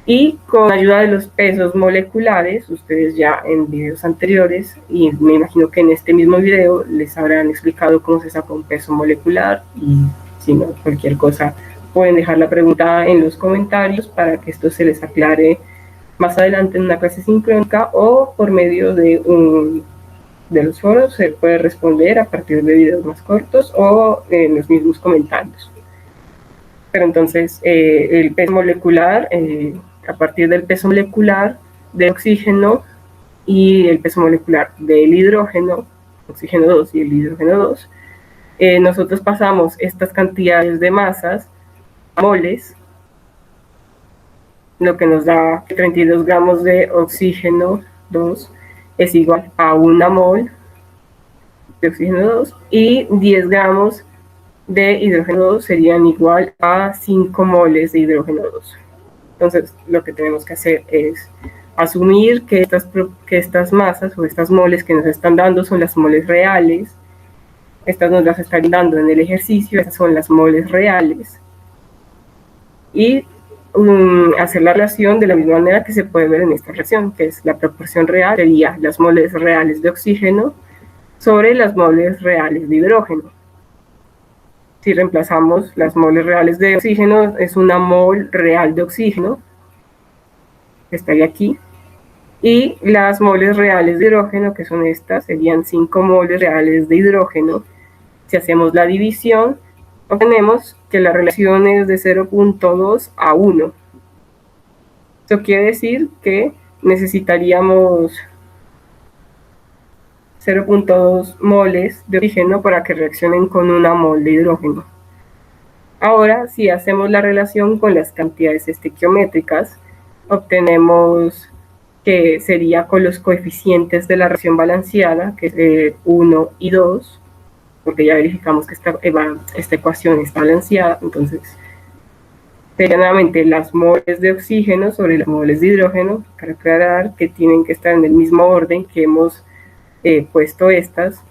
Y con ayuda de los pesos moleculares, ustedes ya en videos anteriores, y me imagino que en este mismo video les habrán explicado cómo se saca un peso molecular, y si no, cualquier cosa, pueden dejar la pregunta en los comentarios para que esto se les aclare más adelante en una clase sincrónica, o por medio de los foros se puede responder a partir de videos más cortos o en los mismos comentarios. Pero entonces el peso molecular, a partir del peso molecular de oxígeno y el peso molecular del hidrógeno, oxígeno 2 y el hidrógeno 2, nosotros pasamos estas cantidades de masas a moles, lo que nos da que 32 gramos de oxígeno 2 es igual a 1 mol de oxígeno 2 y 10 gramos de hidrógeno 2 serían igual a 5 moles de hidrógeno 2. Entonces, lo que tenemos que hacer es asumir que estas masas o estas moles que nos están dando son las moles reales. Estas nos las están dando en el ejercicio, estas son las moles reales. Y hacer la relación de la misma manera que se puede ver en esta relación, que es la proporción real, sería las moles reales de oxígeno sobre las moles reales de hidrógeno. Si reemplazamos las moles reales de oxígeno, es una mol real de oxígeno, que estaría aquí, y las moles reales de hidrógeno, que son estas, serían 5 moles reales de hidrógeno. Si hacemos la división, obtenemos que la relación es de 0.2 a 1. Eso quiere decir que necesitaríamos 0.2 moles de oxígeno para que reaccionen con una mol de hidrógeno. Ahora, si hacemos la relación con las cantidades estequiométricas, obtenemos que sería con los coeficientes de la reacción balanceada, que es 1 y 2, porque ya verificamos que esta ecuación está balanceada. Entonces serían nuevamente las moles de oxígeno sobre las moles de hidrógeno, para aclarar que tienen que estar en el mismo orden que hemos puesto estas,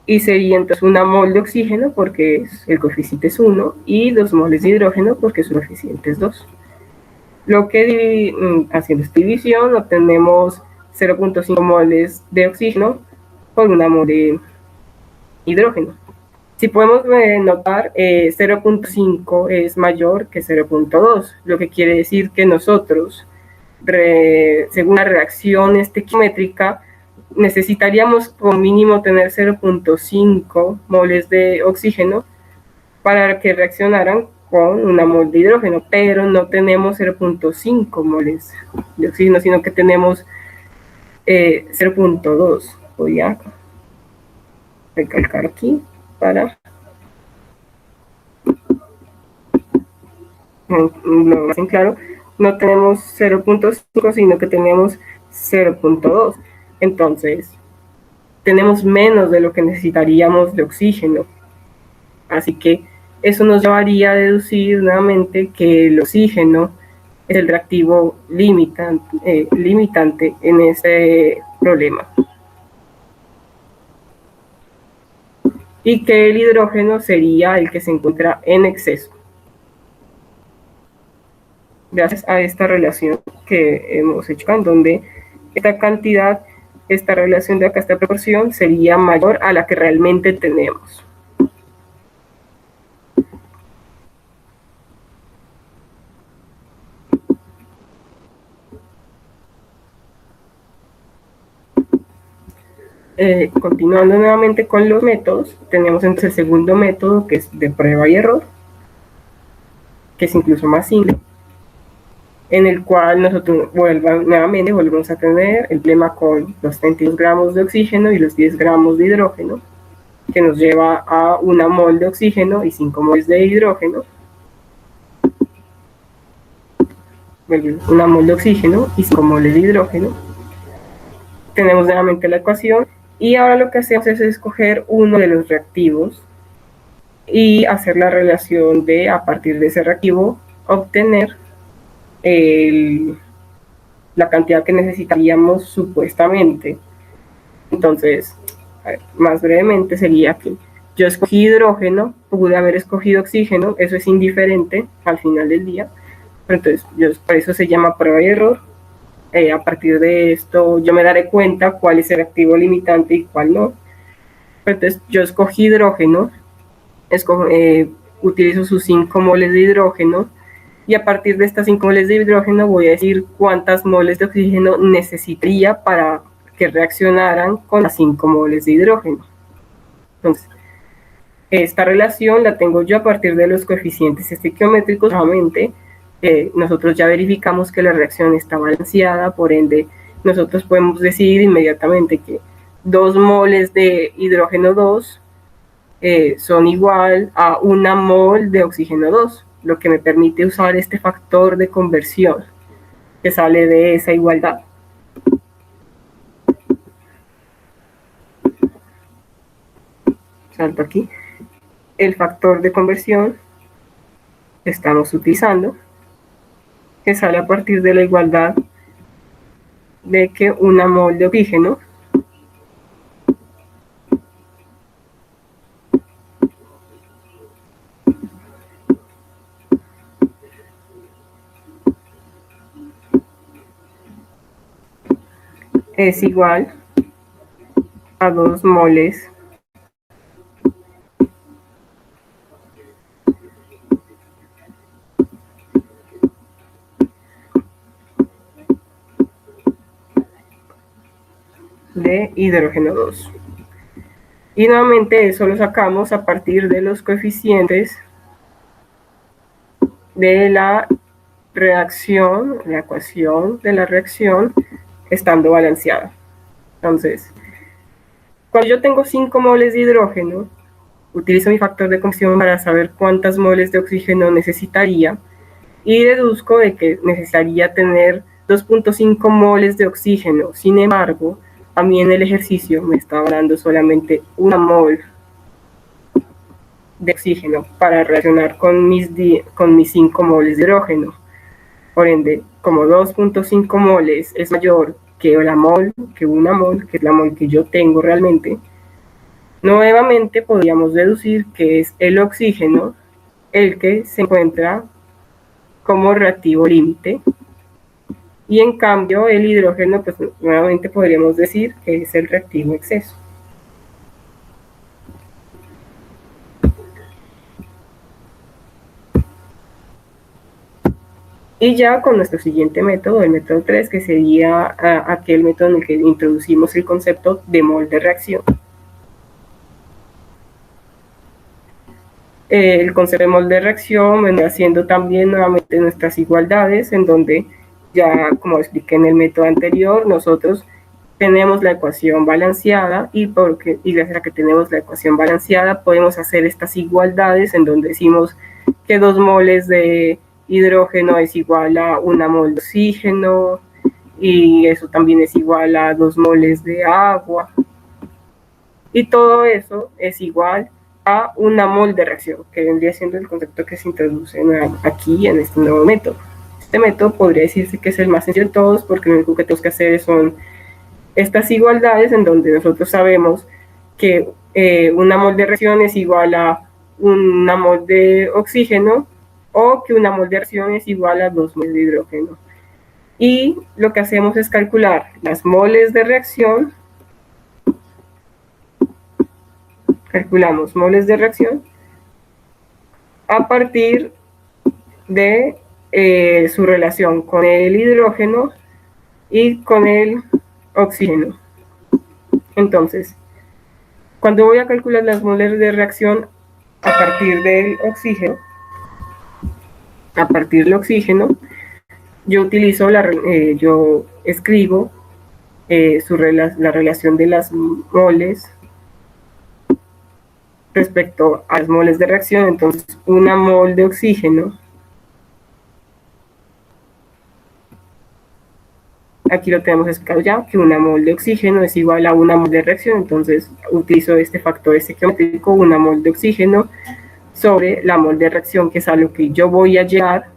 y sería entonces una mol de oxígeno porque el coeficiente es 1 y 2 moles de hidrógeno porque su coeficiente es 2. Lo que haciendo esta división obtenemos 0.5 moles de oxígeno por una mol de hidrógeno. Si podemos notar, 0.5 es mayor que 0.2, lo que quiere decir que nosotros, según la reacción estequiométrica, necesitaríamos como mínimo tener 0.5 moles de oxígeno para que reaccionaran con una mol de hidrógeno, pero no tenemos 0.5 moles de oxígeno, sino que tenemos 0.2. Voy a recalcar aquí para lo más en claro. no tenemos 0.5, sino que tenemos 0.2. Entonces, tenemos menos de lo que necesitaríamos de oxígeno. Así que eso nos llevaría a deducir nuevamente que el oxígeno es el reactivo limitante en este problema. Y que el hidrógeno sería el que se encuentra en exceso. Gracias a esta relación que hemos hecho, en donde esta cantidad, esta relación de acá, esta proporción, sería mayor a la que realmente tenemos. Continuando nuevamente con los métodos, tenemos entonces el segundo método, que es de prueba y error, que es incluso más simple, en el cual nosotros nuevamente volvemos a tener el problema con los 32 gramos de oxígeno y los 10 gramos de hidrógeno, que nos lleva a 1 mol de oxígeno y 5 moles de hidrógeno. 1 mol de oxígeno y 5 moles de hidrógeno. Tenemos nuevamente la ecuación y ahora lo que hacemos es escoger uno de los reactivos y hacer la relación de, a partir de ese reactivo, obtener la cantidad que necesitaríamos supuestamente. Entonces, más brevemente sería que yo escogí hidrógeno, pude haber escogido oxígeno, eso es indiferente al final del día, pero entonces por eso se llama prueba y error. A partir de esto yo me daré cuenta cuál es el reactivo limitante y cuál no. Entonces yo escogí hidrógeno, utilizo sus 5 moles de hidrógeno, y a partir de estas 5 moles de hidrógeno voy a decir cuántas moles de oxígeno necesitaría para que reaccionaran con las 5 moles de hidrógeno. Entonces, esta relación la tengo yo a partir de los coeficientes estequiométricos. Nuevamente, nosotros ya verificamos que la reacción está balanceada, por ende, nosotros podemos decir inmediatamente que 2 moles de hidrógeno 2 son igual a 1 mol de oxígeno 2, lo que me permite usar este factor de conversión que sale de esa igualdad. Salto aquí. El factor de conversión que estamos utilizando, que sale a partir de la igualdad de que 1 mol de oxígeno es igual a 2 moles de hidrógeno 2. Y nuevamente eso lo sacamos a partir de los coeficientes de la reacción, la ecuación de la reacción estando balanceada. Entonces, cuando yo tengo 5 moles de hidrógeno, utilizo mi factor de conversión para saber cuántas moles de oxígeno necesitaría y deduzco de que necesitaría tener 2.5 moles de oxígeno. Sin embargo, a mí en el ejercicio me estaba dando solamente 1 mol de oxígeno para reaccionar con mis 5 moles de hidrógeno. Por ende, como 2.5 moles es mayor que 1 mol, que es la mol que yo tengo realmente, nuevamente podríamos deducir que es el oxígeno el que se encuentra como reactivo límite, y en cambio el hidrógeno, pues nuevamente podríamos decir que es el reactivo exceso. Y ya con nuestro siguiente método, el método 3, que sería aquel método en el que introducimos el concepto de mol de reacción. El concepto de mol de reacción viene haciendo también nuevamente nuestras igualdades, en donde ya, como expliqué en el método anterior, nosotros tenemos la ecuación balanceada y gracias a que tenemos la ecuación balanceada podemos hacer estas igualdades en donde decimos que 2 moles de hidrógeno es igual a 1 mol de oxígeno, y eso también es igual a 2 moles de agua, y todo eso es igual a 1 mol de reacción, que vendría siendo el concepto que se introduce aquí en este nuevo método. Este método podría decirse que es el más sencillo de todos, porque lo único que tenemos que hacer son estas igualdades, en donde nosotros sabemos que 1 mol de reacción es igual a 1 mol de oxígeno, o que 1 mol de reacción es igual a 2 moles de hidrógeno. Y lo que hacemos es calcular las moles de reacción. Calculamos moles de reacción a partir de su relación con el hidrógeno y con el oxígeno. Entonces, cuando voy a calcular las moles de reacción a partir del oxígeno, yo utilizo yo escribo la relación de las moles respecto a las moles de reacción. Entonces, 1 mol de oxígeno, aquí lo tenemos explicado ya, que 1 mol de oxígeno es igual a 1 mol de reacción. Entonces utilizo este factor estequiométrico, 1 mol de oxígeno sobre la mol de reacción, que es a lo que yo voy a llegar,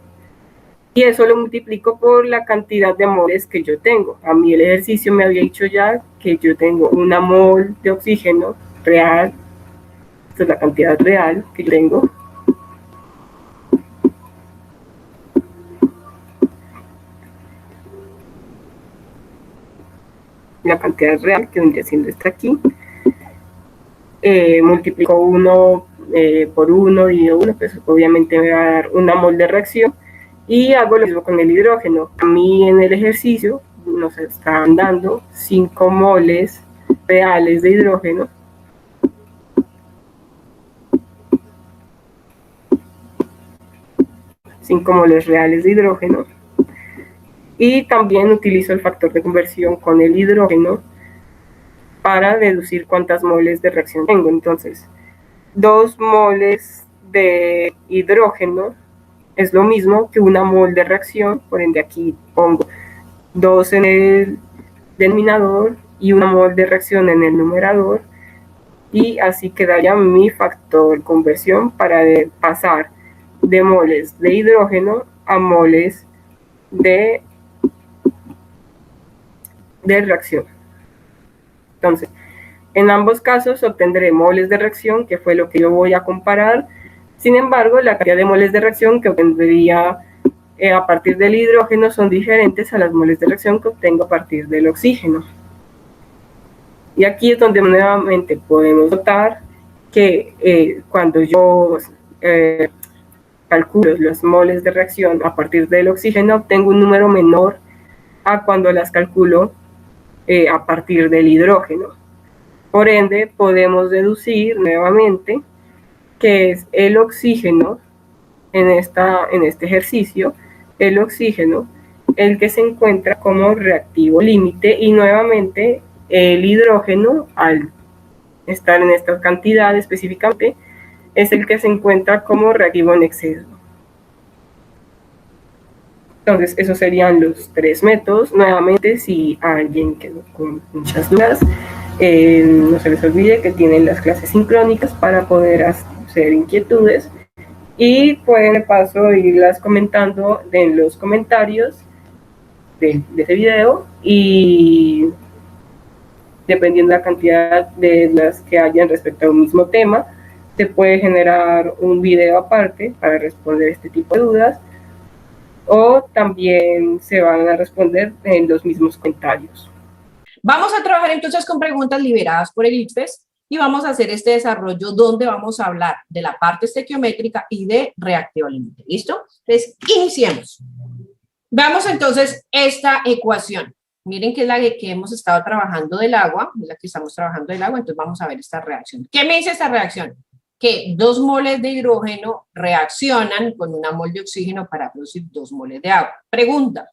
y eso lo multiplico por la cantidad de moles que yo tengo. A mí el ejercicio me había dicho ya que yo tengo 1 mol de oxígeno real. Esta es la cantidad real que tengo. La cantidad real, que vendría siendo esta aquí. Multiplico 1 por 1, divido 1, pues obviamente me va a dar 1 mol de reacción. Y hago lo mismo con el hidrógeno. A mí en el ejercicio nos están dando 5 moles reales de hidrógeno. Y también utilizo el factor de conversión con el hidrógeno para deducir cuántas moles de reacción tengo. Entonces, 2 moles de hidrógeno es lo mismo que 1 mol de reacción, por ende aquí pongo 2 en el denominador y 1 mol de reacción en el numerador, y así quedaría mi factor de conversión para pasar de moles de hidrógeno a moles de reacción. Entonces, en ambos casos obtendré moles de reacción, que fue lo que yo voy a comparar. Sin embargo, la cantidad de moles de reacción que obtendría a partir del hidrógeno son diferentes a las moles de reacción que obtengo a partir del oxígeno. Y aquí es donde nuevamente podemos notar que cuando yo calculo los moles de reacción a partir del oxígeno, obtengo un número menor a cuando las calculo a partir del hidrógeno. Por ende, podemos deducir nuevamente que es el oxígeno, en este ejercicio, el oxígeno el que se encuentra como reactivo límite, y nuevamente el hidrógeno, al estar en esta cantidad específicamente, es el que se encuentra como reactivo en exceso. Entonces, esos serían los 3 métodos. Nuevamente, si alguien quedó con muchas dudas, no se les olvide que tienen las clases sincrónicas para poder hacer inquietudes, y pueden de paso irlas comentando en los comentarios de este video, y dependiendo de la cantidad de las que hayan respecto a un mismo tema, se puede generar un video aparte para responder este tipo de dudas, o también se van a responder en los mismos comentarios. Vamos a trabajar entonces con preguntas liberadas por el ICFES, y vamos a hacer este desarrollo donde vamos a hablar de la parte estequiométrica y de reactivo límite. ¿Listo? Entonces, iniciemos. Veamos entonces esta ecuación. Miren que es la que hemos estado trabajando del agua, es la que estamos trabajando del agua. Entonces vamos a ver esta reacción. ¿Qué me dice esta reacción? Que 2 moles de hidrógeno reaccionan con 1 mol de oxígeno para producir 2 moles de agua. Pregunta: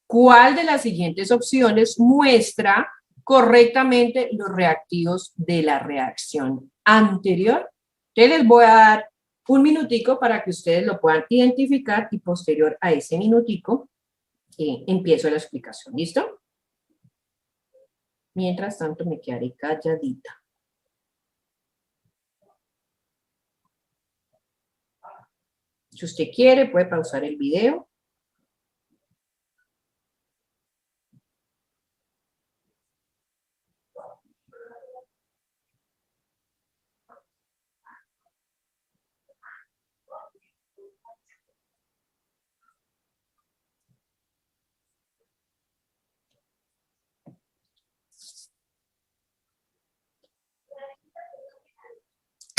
¿cuál de las siguientes opciones muestra correctamente los reactivos de la reacción anterior? Entonces les voy a dar un minutico para que ustedes lo puedan identificar y posterior a ese minutico empiezo la explicación. ¿Listo? Mientras tanto me quedaré calladita. Si usted quiere, puede pausar el video.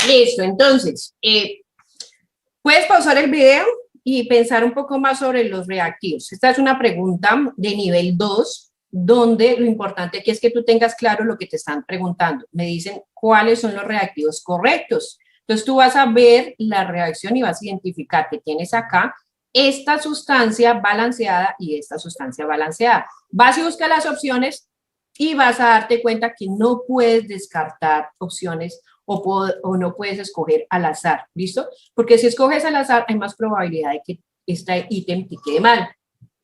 Listo, entonces, puedes pausar el video y pensar un poco más sobre los reactivos. Esta es una pregunta de nivel 2, donde lo importante aquí es que tú tengas claro lo que te están preguntando. Me dicen cuáles son los reactivos correctos. Entonces tú vas a ver la reacción y vas a identificar que tienes acá esta sustancia balanceada y esta sustancia balanceada. Vas y buscas las opciones y vas a darte cuenta que no puedes descartar opciones o no puedes escoger al azar, ¿listo? Porque si escoges al azar hay más probabilidad de que este ítem te quede mal.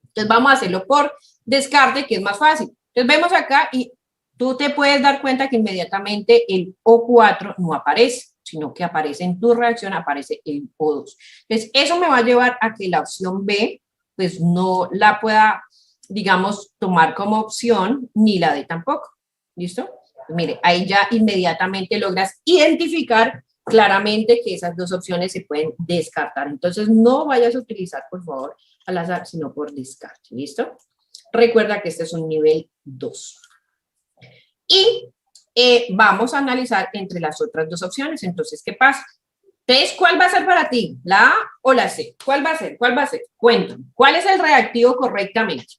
Entonces vamos a hacerlo por descarte, que es más fácil. Entonces vemos acá y tú te puedes dar cuenta que inmediatamente el O4 no aparece, sino que aparece en tu reacción, aparece el O2. Entonces eso me va a llevar a que la opción B, pues no la pueda, digamos, tomar como opción, ni la D tampoco, ¿listo? Mire, ahí ya inmediatamente logras identificar claramente que esas dos opciones se pueden descartar. Entonces, no vayas a utilizar, por favor, al azar, sino por descarte. ¿Listo? Recuerda que este es un nivel 2. Y vamos a analizar entre las otras dos opciones. Entonces, ¿qué pasa? Entonces, ¿cuál va a ser para ti? ¿La A o la C? ¿Cuál va a ser? ¿Cuál va a ser? Cuéntame. ¿Cuál es el reactivo correctamente?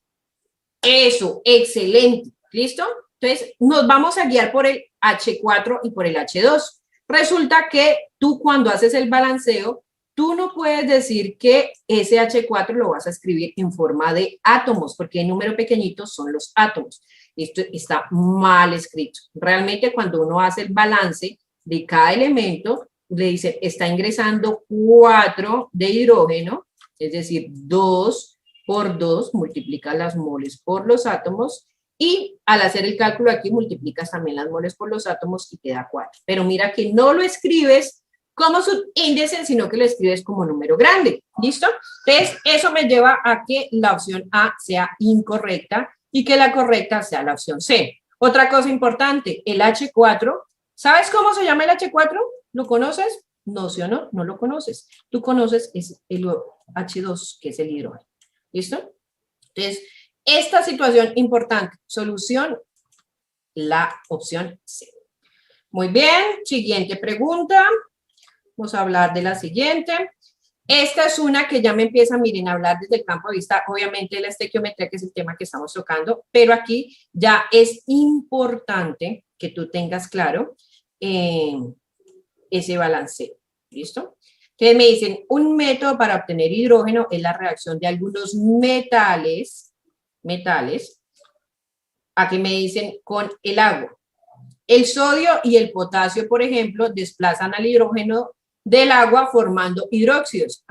Eso, excelente. ¿Listo? Entonces, nos vamos a guiar por el H4 y por el H2. Resulta que tú cuando haces el balanceo, tú no puedes decir que ese H4 lo vas a escribir en forma de átomos, porque el número pequeñito son los átomos. Esto está mal escrito. Realmente cuando uno hace el balance de cada elemento, le dice, está ingresando 4 de hidrógeno, es decir, 2 por 2, multiplica las moles por los átomos, y al hacer el cálculo aquí multiplicas también las moles por los átomos y te da 4. Pero mira que no lo escribes como subíndice, sino que lo escribes como número grande. ¿Listo? Entonces, eso me lleva a que la opción A sea incorrecta y que la correcta sea la opción C. Otra cosa importante, el H4, ¿sabes cómo se llama el H4? ¿Lo conoces? No, ¿sí o no? No lo conoces. Tú conoces es el H2, que es el hidrógeno. ¿Listo? Entonces, esta situación importante, solución, la opción C. Muy bien, siguiente pregunta. Vamos a hablar de la siguiente. Esta es una que ya me empieza, miren, a hablar desde el campo de vista, obviamente, de la estequiometría, que es el tema que estamos tocando, pero aquí ya es importante que tú tengas claro ese balanceo. ¿Listo? Entonces me dicen, un método para obtener hidrógeno es la reacción de algunos metales, aquí me dicen con el agua. El sodio y el potasio, por ejemplo, desplazan al hidrógeno del agua formando hidróxidos.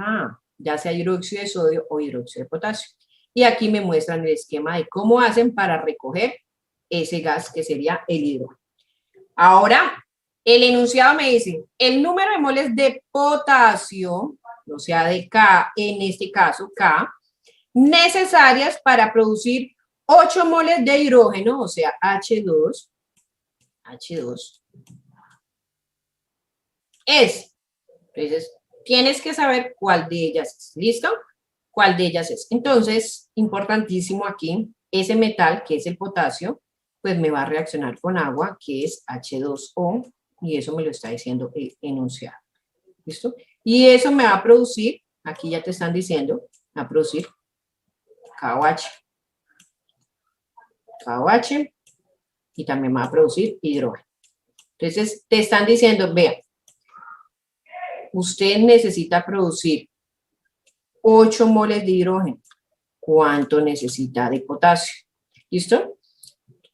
Ya sea hidróxido de sodio o hidróxido de potasio. Y aquí me muestran el esquema de cómo hacen para recoger ese gas que sería el hidrógeno. Ahora, el enunciado me dice, el número de moles de potasio, o sea, de K, en este caso K, necesarias para producir 8 moles de hidrógeno, o sea, H2, es. Entonces, tienes que saber cuál de ellas es. ¿Listo? ¿Cuál de ellas es? Entonces, importantísimo aquí, ese metal, que es el potasio, pues me va a reaccionar con agua, que es H2O, y eso me lo está diciendo el enunciado. ¿Listo? Y eso me va a producir, aquí ya te están diciendo, va a producir KOH. KOH, y también va a producir hidrógeno. Entonces, te están diciendo, vean, usted necesita producir 8 moles de hidrógeno. ¿Cuánto necesita de potasio? ¿Listo?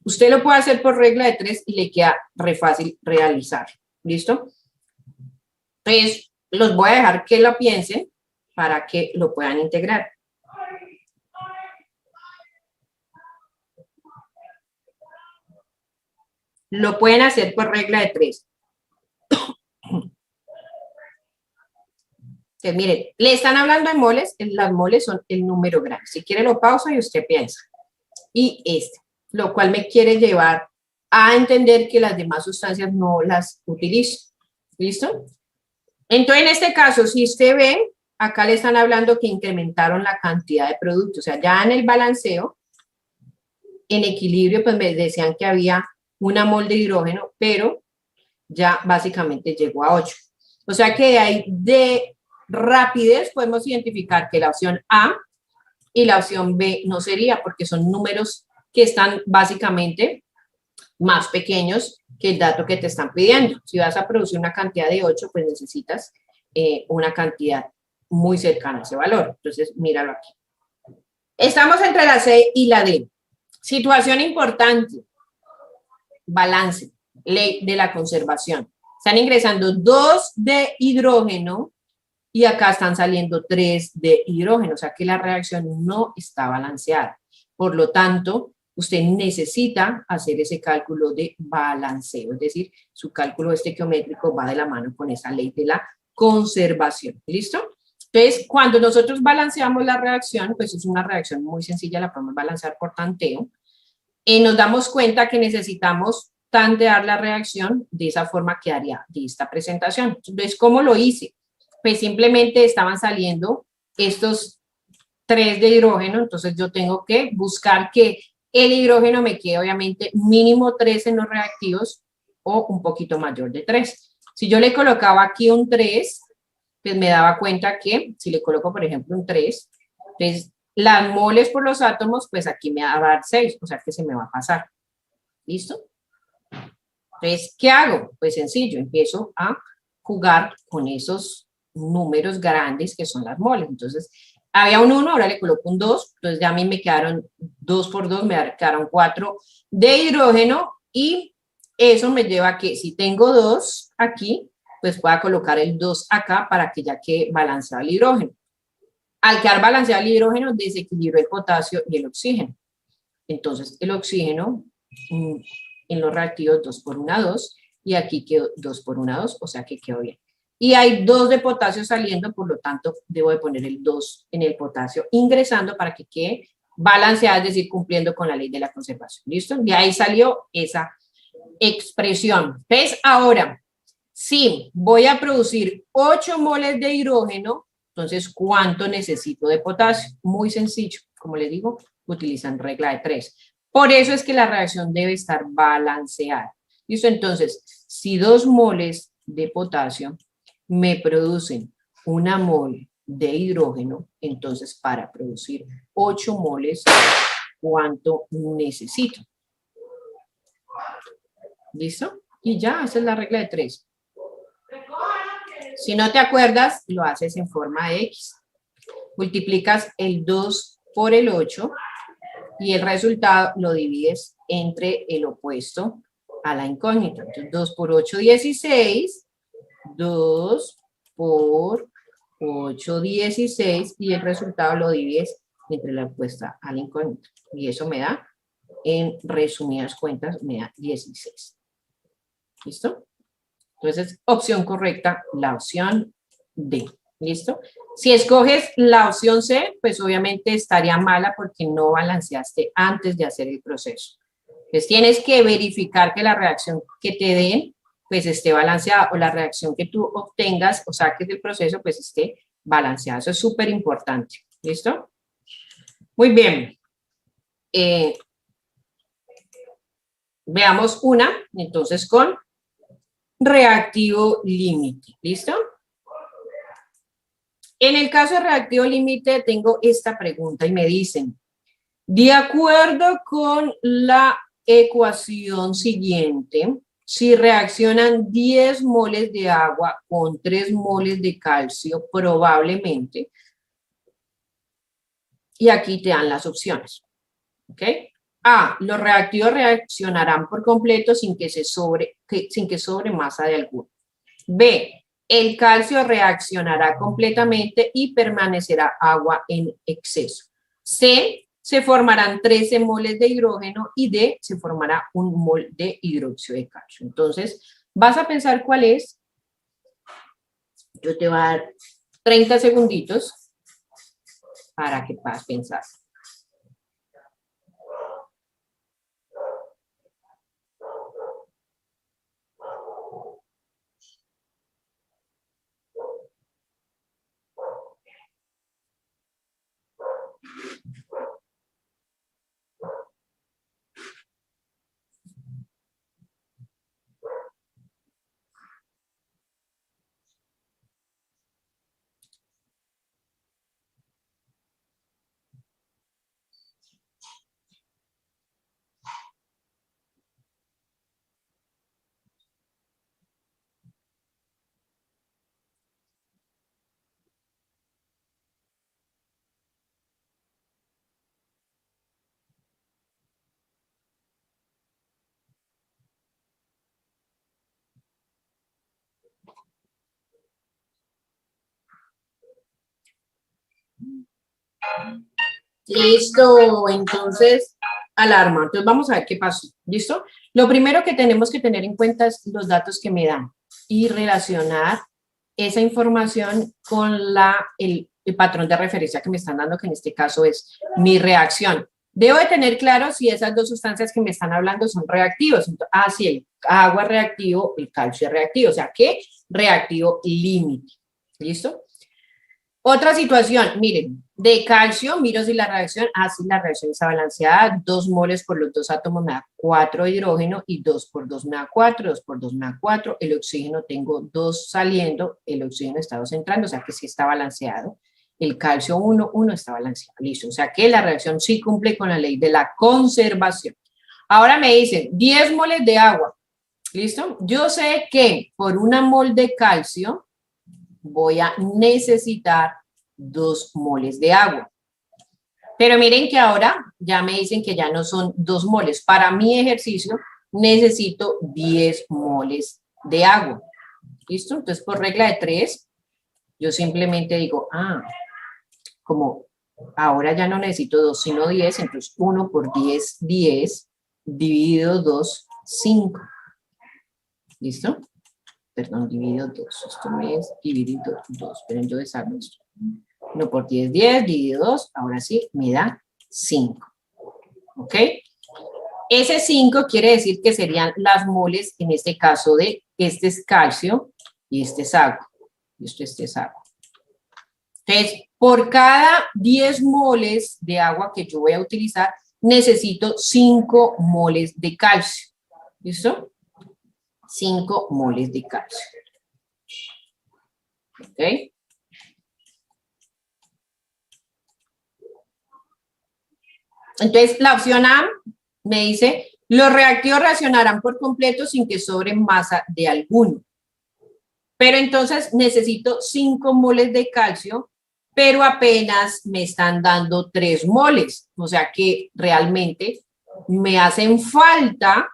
Usted lo puede hacer por regla de 3 y le queda re fácil realizar. ¿Listo? Entonces, los voy a dejar que lo piensen para que lo puedan integrar. Lo pueden hacer por regla de 3. Entonces, miren, le están hablando de moles, las moles son el número grande. Si quiere lo pausa y usted piensa. Y lo cual me quiere llevar a entender que las demás sustancias no las utilizo. ¿Listo? Entonces, en este caso, si usted ve, acá le están hablando que incrementaron la cantidad de productos. O sea, ya en el balanceo, en equilibrio, pues me decían que había una mol de hidrógeno, pero ya básicamente llegó a 8. O sea que hay de rapidez podemos identificar que la opción A y la opción B no sería, porque son números que están básicamente más pequeños que el dato que te están pidiendo. Si vas a producir una cantidad de 8, pues necesitas una cantidad muy cercana a ese valor. Entonces, míralo aquí. Estamos entre la C y la D. Situación importante. Balance. Ley de la conservación. Están ingresando 2 de hidrógeno y acá están saliendo 3 de hidrógeno. O sea que la reacción no está balanceada. Por lo tanto, usted necesita hacer ese cálculo de balanceo. Es decir, su cálculo estequiométrico va de la mano con esa ley de la conservación. ¿Listo? Entonces, cuando nosotros balanceamos la reacción, pues es una reacción muy sencilla, la podemos balancear por tanteo. Nos damos cuenta que necesitamos tantear la reacción, de esa forma quedaría de esta presentación. Entonces, ¿cómo lo hice? Pues simplemente estaban saliendo estos 3 de hidrógeno, entonces yo tengo que buscar que el hidrógeno me quede obviamente mínimo 3 en los reactivos o un poquito mayor de 3. Si yo le colocaba aquí un 3, pues me daba cuenta que si le coloco, por ejemplo, un 3, pues las moles por los átomos, pues aquí me va a dar 6, o sea que se me va a pasar. ¿Listo? Entonces, ¿qué hago? Pues sencillo, empiezo a jugar con esos números grandes que son las moles. Entonces, había un 1, ahora le coloco un 2, entonces ya a mí me quedaron 2 por 2, me quedaron 4 de hidrógeno y eso me lleva a que si tengo 2 aquí, pues pueda colocar el 2 acá para que ya quede balanceado el hidrógeno. Al quedar balanceado el hidrógeno, desequilibro el potasio y el oxígeno. Entonces, el oxígeno en los reactivos 2 por 1, 2, y aquí quedó 2 por 1, 2, o sea que quedó bien. Y hay 2 de potasio saliendo, por lo tanto, debo de poner el 2 en el potasio ingresando para que quede balanceada, es decir, cumpliendo con la ley de la conservación. ¿Listo? De ahí salió esa expresión. ¿Ves? Ahora, si voy a producir 8 moles de hidrógeno, entonces, ¿cuánto necesito de potasio? Muy sencillo. Como les digo, utilizan regla de 3. Por eso es que la reacción debe estar balanceada. ¿Listo? Entonces, si 2 moles de potasio me producen 1 mol de hidrógeno, entonces para producir 8 moles, ¿cuánto necesito? ¿Listo? Y ya, esa es la regla de 3. Si no te acuerdas, lo haces en forma de X. Multiplicas el 2 por el 8 y el resultado lo divides entre el opuesto a la incógnita. Entonces, 2 por 8, 16. 2 por 8, 16. Y el resultado lo divides entre la opuesta a la incógnita. Y eso me da, en resumidas cuentas, me da 16. ¿Listo? Entonces, opción correcta, la opción D. ¿Listo? Si escoges la opción C, pues obviamente estaría mala porque no balanceaste antes de hacer el proceso. Entonces, tienes que verificar que la reacción que te den, pues esté balanceada, o la reacción que tú obtengas o saques del proceso, pues esté balanceada. Eso es súper importante. ¿Listo? Muy bien. Veamos una, entonces, con reactivo límite. ¿Listo? En el caso de reactivo límite tengo esta pregunta y me dicen, de acuerdo con la ecuación siguiente, si reaccionan 10 moles de agua con 3 moles de calcio, probablemente, y aquí te dan las opciones. ¿Ok? A, los reactivos reaccionarán por completo sin que sobre masa de alguno. B, el calcio reaccionará completamente y permanecerá agua en exceso. C, se formarán 13 moles de hidrógeno y D, se formará 1 mol de hidróxido de calcio. Entonces, vas a pensar cuál es. Yo te voy a dar 30 segunditos para que puedas pensar. Listo, entonces, alarma. Entonces vamos a ver qué pasó. ¿Listo? Lo primero que tenemos que tener en cuenta es los datos que me dan y relacionar esa información con el patrón de referencia que me están dando, que en este caso es mi reacción. Debo de tener claro si esas dos sustancias que me están hablando son reactivos. Entonces, si el agua es reactivo, el calcio es reactivo. O sea, ¿qué? Reactivo límite. ¿Listo? Otra situación, miren, de calcio, miro si la reacción, si la reacción está balanceada, 2 moles por los 2 átomos me da 4 hidrógeno y 2 por 2 me da 4, 2 por 2 me da 4, el oxígeno tengo 2 saliendo, el oxígeno está 2 entrando, o sea que sí está balanceado, el calcio 1, 1 está balanceado, listo, o sea que la reacción sí cumple con la ley de la conservación. Ahora me dicen 10 moles de agua, listo, yo sé que por 1 mol de calcio voy a necesitar 2 moles de agua. Pero miren que ahora ya me dicen que ya no son 2 moles. Para mi ejercicio necesito 10 moles de agua. ¿Listo? Entonces, por regla de 3, yo simplemente digo, como ahora ya no necesito 2, sino 10, entonces 1 por 10, 10, dividido 2, 5. ¿Listo? Perdón, dividido 2. Esto me es dividido 2. Pero yo deshago esto. 1 por 10, 10, dividido 2. Ahora sí, me da 5. ¿Ok? Ese 5 quiere decir que serían las moles, en este caso, de este es calcio y este es agua. Y este es agua. Entonces, por cada 10 moles de agua que yo voy a utilizar, necesito 5 moles de calcio. ¿Listo? 5 moles de calcio. ¿Ok? Entonces, la opción A me dice, los reactivos reaccionarán por completo sin que sobre masa de alguno. Pero entonces necesito 5 moles de calcio, pero apenas me están dando 3 moles. O sea que realmente me hacen falta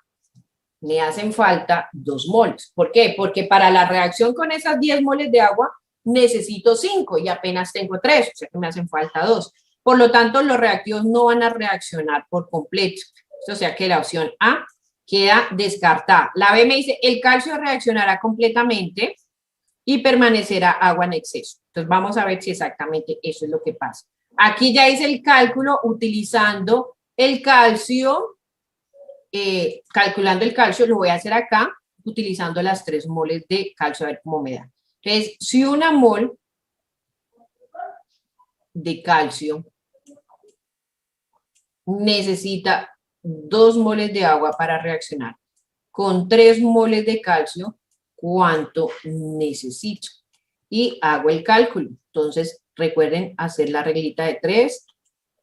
2 moles. ¿Por qué? Porque para la reacción con esas 10 moles de agua necesito 5 y apenas tengo 3, o sea que me hacen falta 2. Por lo tanto, los reactivos no van a reaccionar por completo. O sea que la opción A queda descartada. La B me dice, el calcio reaccionará completamente y permanecerá agua en exceso. Entonces vamos a ver si exactamente eso es lo que pasa. Aquí ya hice el cálculo utilizando el calcio, calculando el calcio, lo voy a hacer acá, utilizando las 3 moles de calcio, a ver cómo me da. Entonces, si 1 mol de calcio necesita 2 moles de agua para reaccionar con 3 moles de calcio, ¿cuánto necesito? Y hago el cálculo. Entonces, recuerden hacer la reglita de 3.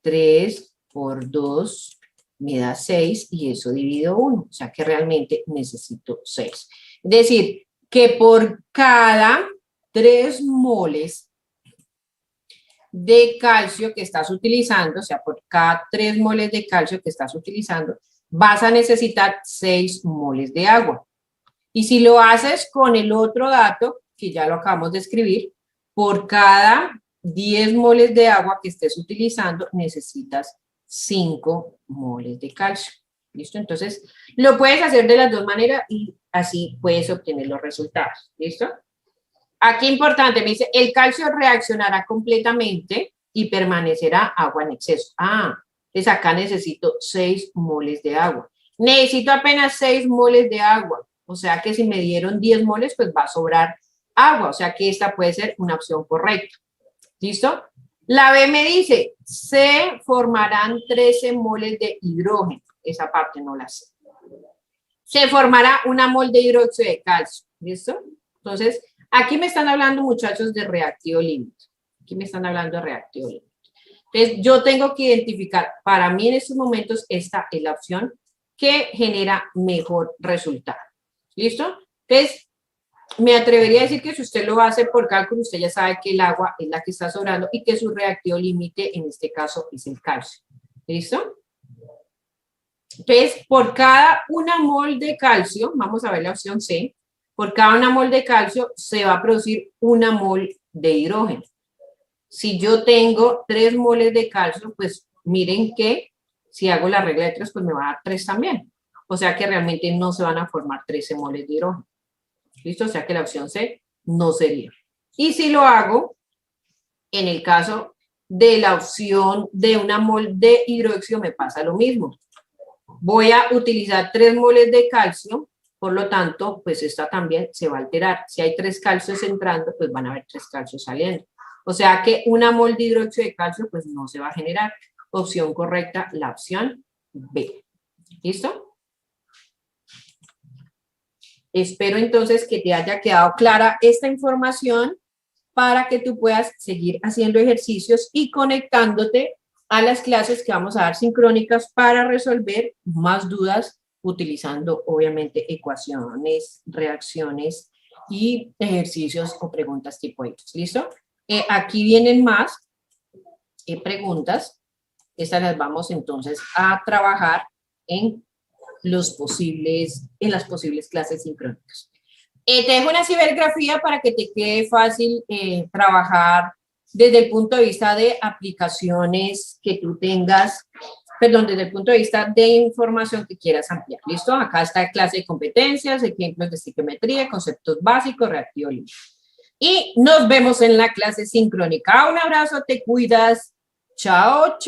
3 por 2 me da 6 y eso divido 1. O sea que realmente necesito 6. Es decir, que por cada 3 moles de calcio que estás utilizando, o sea, por cada 3 moles de calcio que estás utilizando, vas a necesitar 6 moles de agua. Y si lo haces con el otro dato, que ya lo acabamos de escribir, por cada 10 moles de agua que estés utilizando, necesitas 5 moles de calcio. ¿Listo? Entonces, lo puedes hacer de las dos maneras y así puedes obtener los resultados. ¿Listo? Aquí importante, me dice, el calcio reaccionará completamente y permanecerá agua en exceso. Entonces acá necesito 6 moles de agua. Necesito apenas 6 moles de agua. O sea que si me dieron 10 moles, pues va a sobrar agua. O sea que esta puede ser una opción correcta. ¿Listo? La B me dice, se formarán 13 moles de hidrógeno. Esa parte no la sé. Se formará una mol de hidróxido de calcio. ¿Listo? Entonces, aquí me están hablando, muchachos, de reactivo límite. Aquí me están hablando de reactivo límite. Entonces, yo tengo que identificar, para mí en estos momentos, esta es la opción que genera mejor resultado. ¿Listo? Entonces, me atrevería a decir que si usted lo hace por cálculo, usted ya sabe que el agua es la que está sobrando y que su reactivo límite, en este caso, es el calcio. ¿Listo? Entonces, por cada una mol de calcio, vamos a ver la opción C, por cada una mol de calcio se va a producir una mol de hidrógeno. Si yo tengo 3 moles de calcio, pues miren que si hago la regla de 3, pues me va a dar 3 también. O sea que realmente no se van a formar 13 moles de hidrógeno. ¿Listo? O sea que la opción C no sería. Y si lo hago, en el caso de la opción de una mol de hidróxido, me pasa lo mismo. Voy a utilizar 3 moles de calcio, por lo tanto, pues esta también se va a alterar. Si hay 3 calcios entrando, pues van a haber 3 calcios saliendo. O sea que una mol de hidróxido de calcio, pues no se va a generar. Opción correcta, la opción B. ¿Listo? Espero entonces que te haya quedado clara esta información para que tú puedas seguir haciendo ejercicios y conectándote a las clases que vamos a dar sincrónicas para resolver más dudas utilizando obviamente ecuaciones, reacciones y ejercicios o preguntas tipo estos. ¿Listo? Aquí vienen más preguntas. Estas las vamos entonces a trabajar en las posibles clases sincrónicas. Te dejo una cibergrafía para que te quede fácil trabajar desde el punto de vista de aplicaciones que tú tengas, perdón, desde el punto de vista de información que quieras ampliar. ¿Listo? Acá está clase de competencias, ejemplos de estequiometría, conceptos básicos, reactivo límite. Y nos vemos en la clase sincrónica. Un abrazo, te cuidas. Chao, chao.